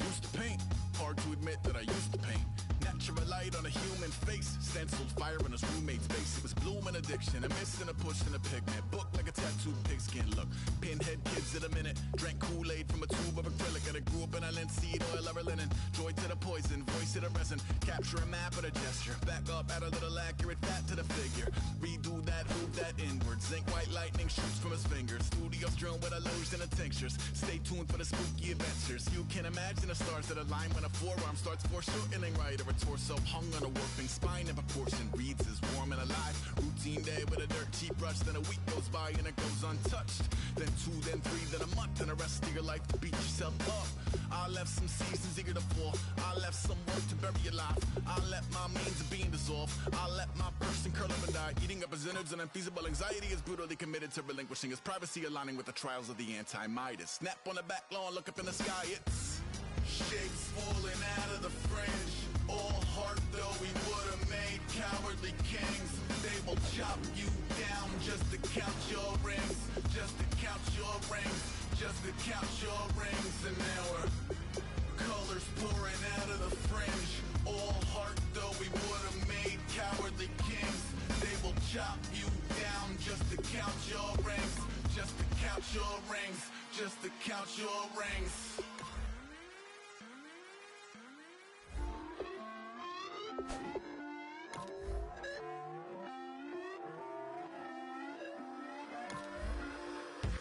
Used to paint, hard to admit that I used to paint. Natural light on a human face, stenciled fire in his roommate's face. It was bloom and addiction, a miss and a push and a pigment. Book like a tattooed pigskin look. Pinhead kids in a minute, drank Kool-Aid from a tube of acrylic. And I grew up in a linseed oil of linen. Joy to the poison, voice to the resin. Capture a map of the gesture. Back up, add a little accurate fat to the figure. Redo that, move that inward. Zinc white lightning shoots from his fingers. Studios strewn with illusion and tinctures. Stay tuned for the spooky adventures. You can imagine the stars that align when a forearm starts foreshortening right. Or a torso hung on a warping spine in proportion. Reads as warm and alive. Routine day with a dirt cheap brush. Then a week goes by and it goes untouched. Then 2, then 3, then a month. And the rest of your life to beat yourself up. I left some seasons eager to fall. I left some work to bury your life. I let my means of being dissolve. I let my person curl up and die. Eating up his innards and unfeasible anxiety is brutally committed to relinquishing his privacy, aligning with the trials of the anti-Midas. Snap on the back lawn, look up in the sky. It's shapes falling out of the fringe. All heart though we would've made cowardly kings. They will chop you down just to count your rings, just to count your rings, just to count your rings. And now we're colors pouring out of the fringe. All heart though we would've made cowardly kings. They will chop you down just to count your rings, just to count your rings, just to count your rings.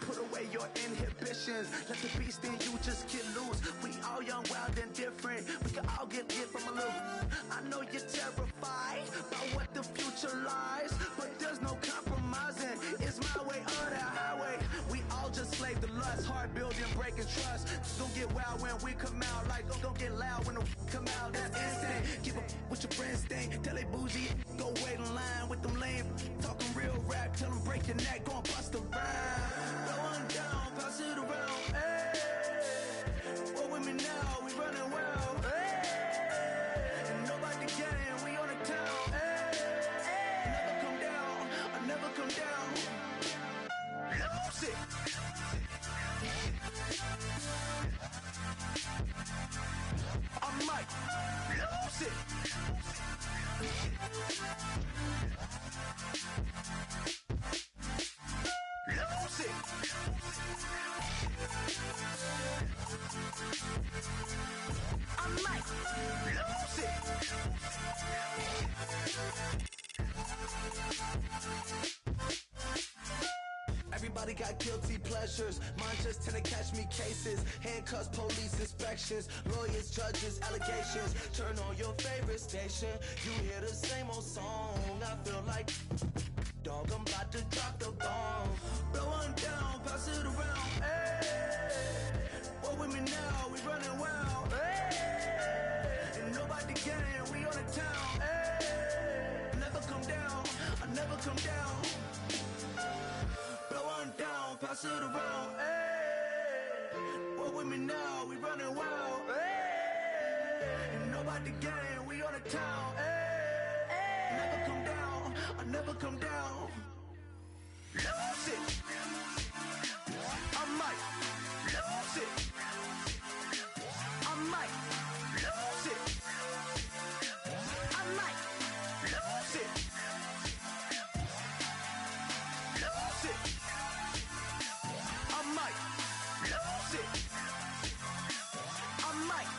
Put away your inhibitions, let the beast in you just get loose. We all young, wild and different. We can all get hit from a little. I know you're terrified by what the future lies, but there's no compromising. It's my way or the highway. We all just slave the lust, hard building, breaking trust. Don't get wild when we come out, like don't get loud when the come out. That's instant. Keep up with your friends thing. Tell they bougie, go wait in line with them lame. Talking real rap, tell them break your neck, go and bust a rhyme. Going down, pass it around. Hey, what with me now? We running wild. Hey, and nobody can. We on the town. Hey, never come down. I never come down. Lose it. I might lose it. Lose it. I might lose it. Everybody got guilty pleasures. Mine just tend to catch me cases. Handcuffs, police inspections, lawyers, judges, allegations. Turn on your favorite station. You hear the same old song. I feel like, dog, I'm about to drop the bomb. Blow one down, pass it around. Hey, what with me now? We running wild. Hey, and nobody can. We on the town. Hey, never come down. I never come down. Blow one down, pass it around. Hey, what with me now? We running wild. Hey, about the game, we on the town. Hey, never come down, I never come down. Lose it. I might lose it. I might lose it. I might lose it. Lose it. I might lose it. I might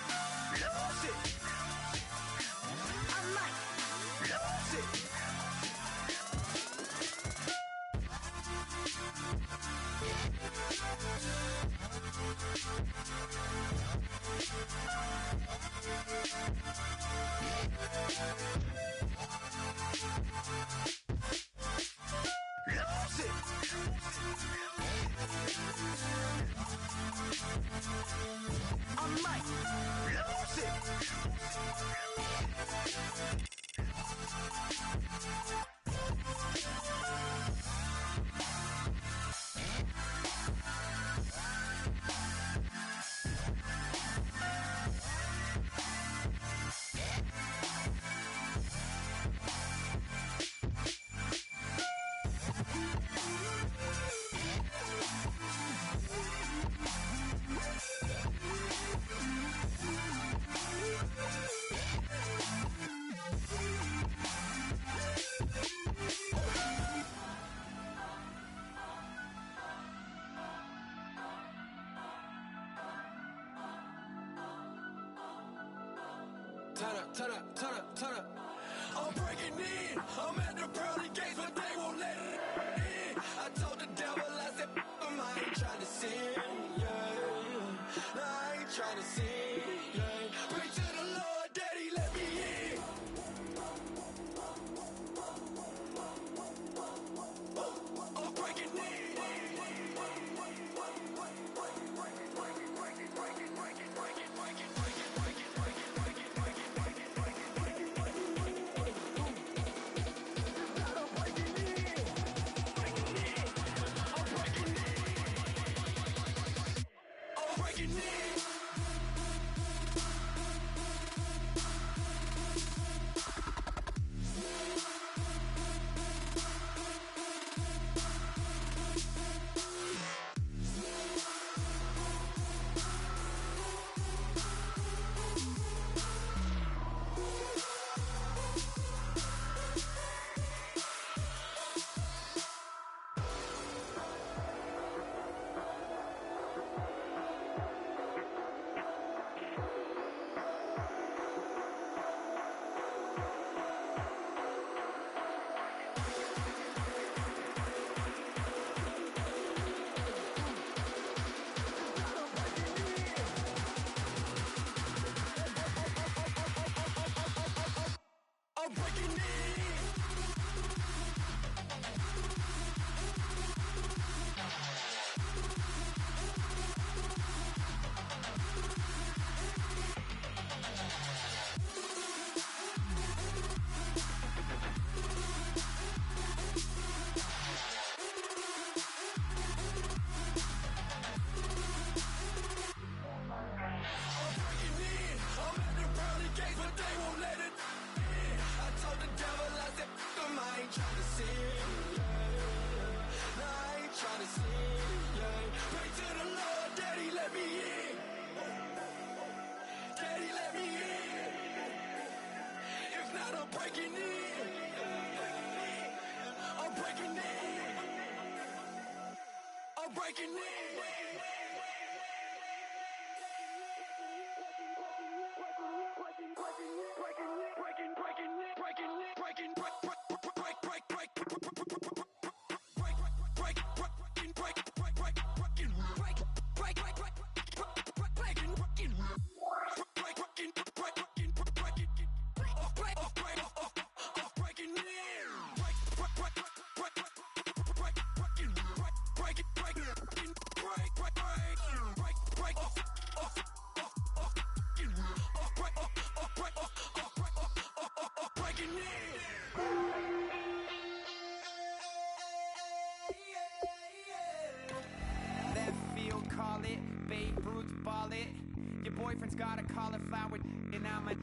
lose it. I might lose it. I might lose it. Turn up. I'm breaking in. I'm at the pearly gates, but they won't let it in. I told the devil, I said, I ain't trying to sin, yeah. No, I ain't trying to sin, yeah. Pray to the Lord, Daddy, let me in. I'm breaking in. I'm breaking in. Breaking in. Call it, Babe Ruth ball it. Your boyfriend's got a cauliflower and I'm a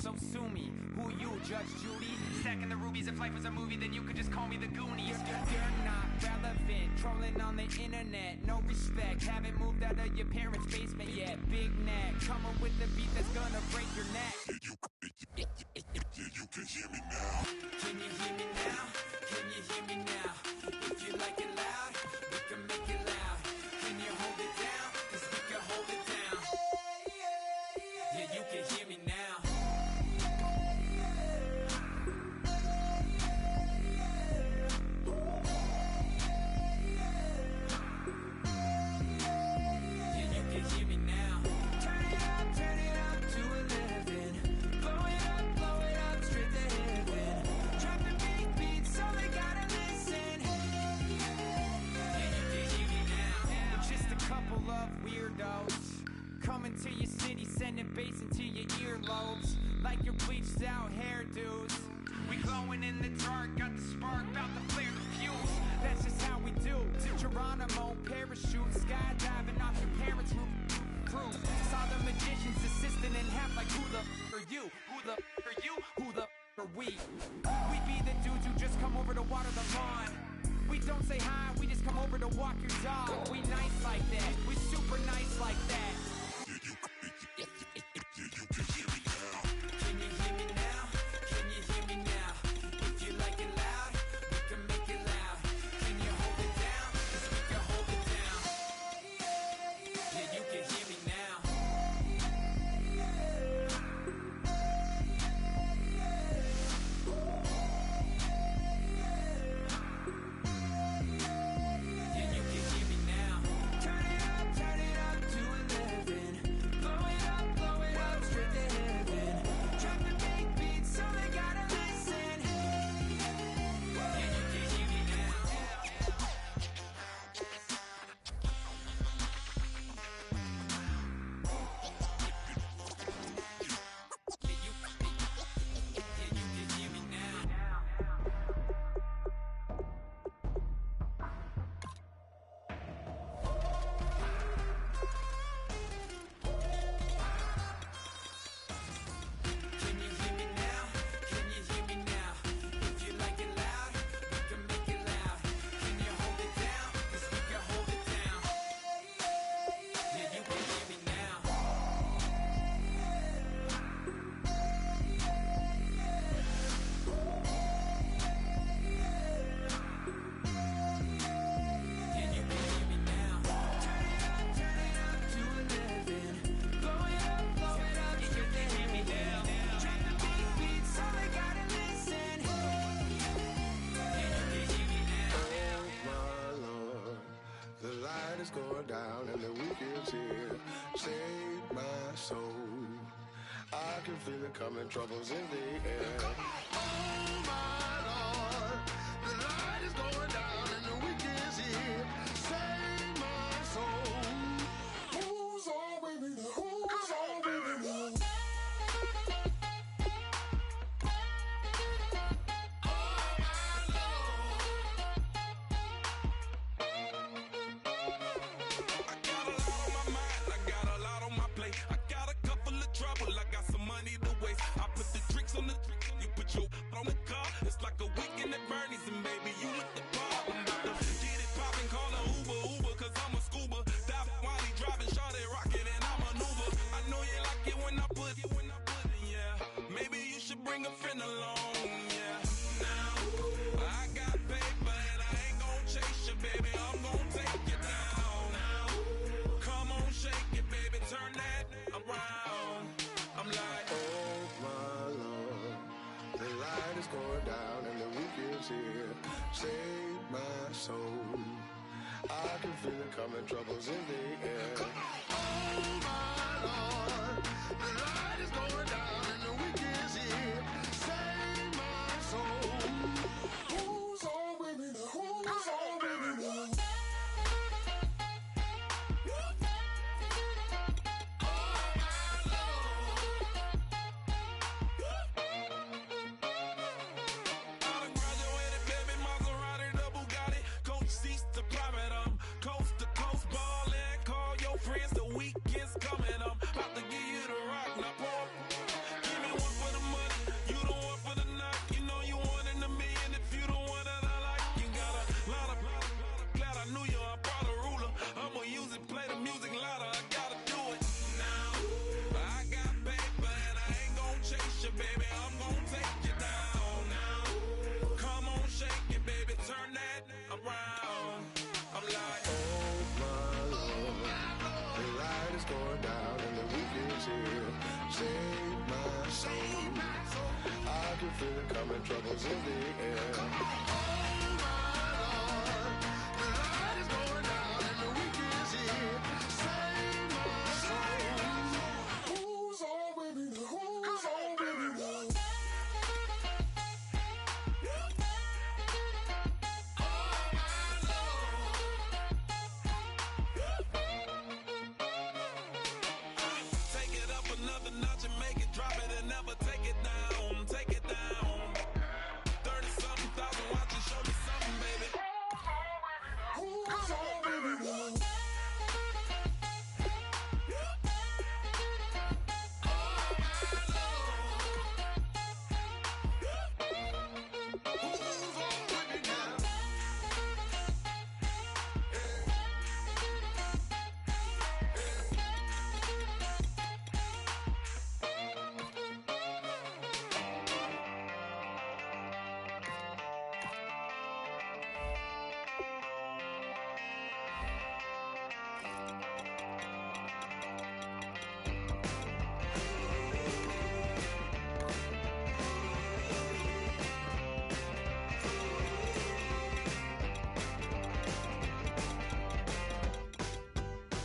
so sue me. Who you, Judge Judy? Stacking the rubies. If life was a movie, then you could just call me the Goonies. You're not relevant, trolling on the internet. No respect, haven't moved out of your parents' basement yet. Big neck, coming with the beat that's gonna break your neck. You can hear me now. Can you hear me now? Can you hear me now? If you like it loud, we can make it loud. Can you hold it down? 'Cause we can hold it down. Yeah, you can hear me now. Yeah, you can hear me now. Turn it up to 11. Blow it up straight to heaven. Dropping big beats, so they gotta listen. Yeah, you can hear me now. We're just a couple of weirdos coming to your city, sending bass into your earlobes like your bleached out hairdos. We glowing in the dark, got the spark, about to flare the fuse. That's just how we do. To Geronimo, parachute, skydiving off your parents' roof. Saw the magician's assistant in half like who the are you? Who the are you? Who the are we? We be the dudes who just come over to water the lawn. We don't say hi, we just come over to walk your dog. We nice like that, we super nice like that. Can you hear me now? Can you hear me now? If you like it loud, we can make it loud. Can you hold it down? 'Cause we can hold it down. Yeah, you can hear me now. Yeah, you can hear me now. Turn it up to 11. Blow it up straight to heaven. Dropping big beats, so they gotta listen. Yeah, you can hear me now. Can you hear me now? Can you hear me now? If you like it loud, we can make it loud. Can you hold it down? 'Cause we can hold it down. Yeah, you can hear me now. Yeah, you can hear me now. Turn it up to 11. Blow it up straight to heaven. Dropping big beats, so they gotta listen. Yeah, you can hear me now. My Lord, the light is going down and the week is here. Save my soul. I can feel it coming, troubles in the air. Oh my Lord, the light is going down and the week is here. Save my soul. Who's all with me now? Who's all with me now? I got a lot on my mind, I got a lot on my plate. I got a couple of trouble, I got some money to waste. I put the drinks on the you put your on the car. It's like a weekend at Bernie's, and baby, you look the part. I'm about to get it poppin', call a Uber, 'cause I'm a scuba. Dive while he driving, shawty rockin', and I maneuver. I know you like it when I put it, yeah. Maybe you should bring a friend along, yeah. Now, I got paper, and I ain't gon' chase you, baby. I'm gon' take you down. Now, come on, shake it, baby. Turn that around. I'm like, Oh my Lord, the light is going down and the week is here. Save my soul. I can feel it coming, troubles in the air. Oh my Lord, the light is going down and the week is here. Save my soul. Who's all with me now? Who's all with me now? I done graduated, baby, Maserati, the Bugatti, coach seats to private, coast to coast ballin'. Call your friends, the weekend's coming, about to give you the rock. Now pour, give me one for the brothers in the air. Oh my Lord, the light is going down and the week is here. Save my soul. Who's all with me now? Who's all with me now? Take it up another notch and make it drop it and never take it down. Take it down. 30-something thousand watching, show me something, baby. Who's all with me now?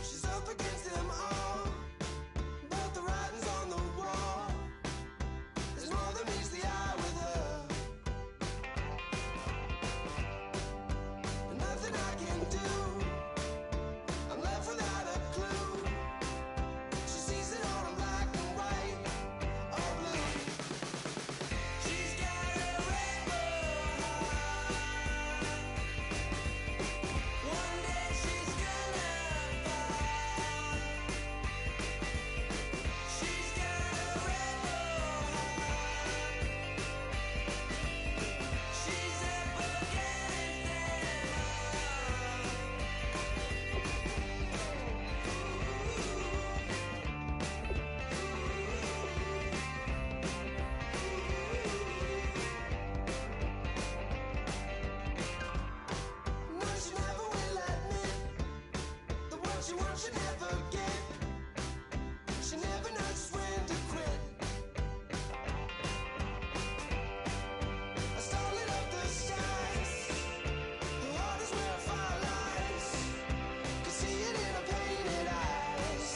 She's up against them all, but the writing's on the wall. There's more than meets the eye with her, and nothing I can do. I'm left without a clue. She sees it all in black and white or blue. She's got a rebel heart. One day she's gonna fall. She's got a rebel heart. She's up against them all. No, she never will admit that what she wants she never get. She never knows when to quit. I stole it up the skies. Her heart is where fire lies. Can see it in her painted eyes.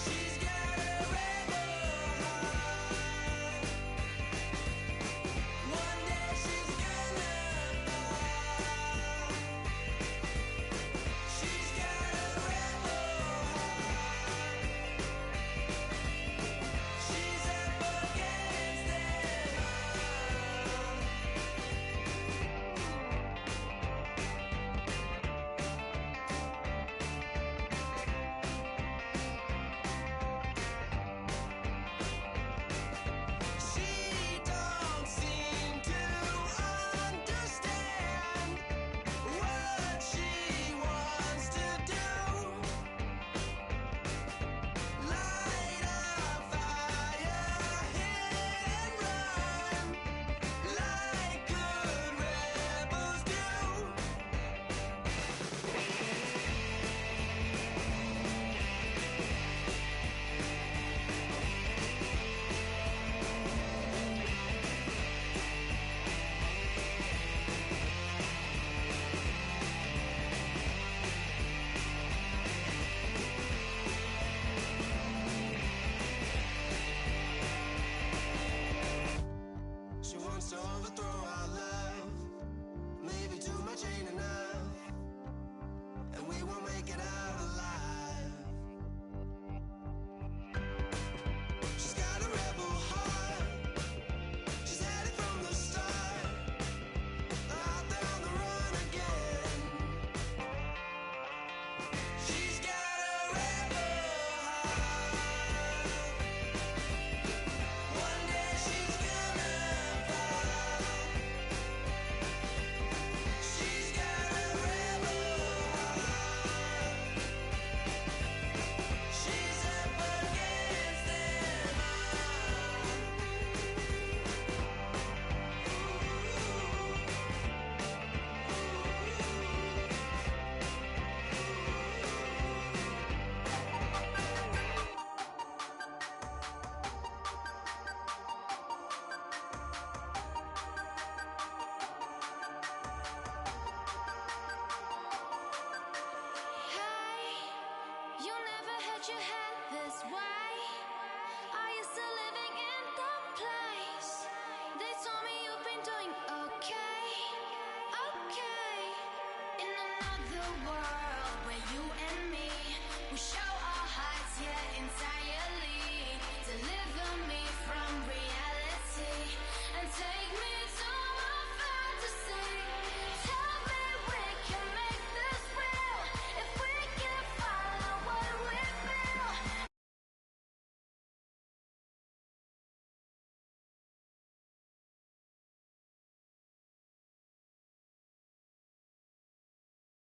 She's got a rebel heart. One day she's gonna fall. She's got a rebel heart. She's up against them all. She don't seem to understand what she wants to do. Light a fire, hit and run, like good rebels do. She wants to overthrow our love. Maybe too much ain't enough, and we won't make it out alive. She's got a rebel heart. She's had it from the start. Out there on the run again. She's got a rebel heart. One day she's gonna fall. She's got a rebel heart. world where you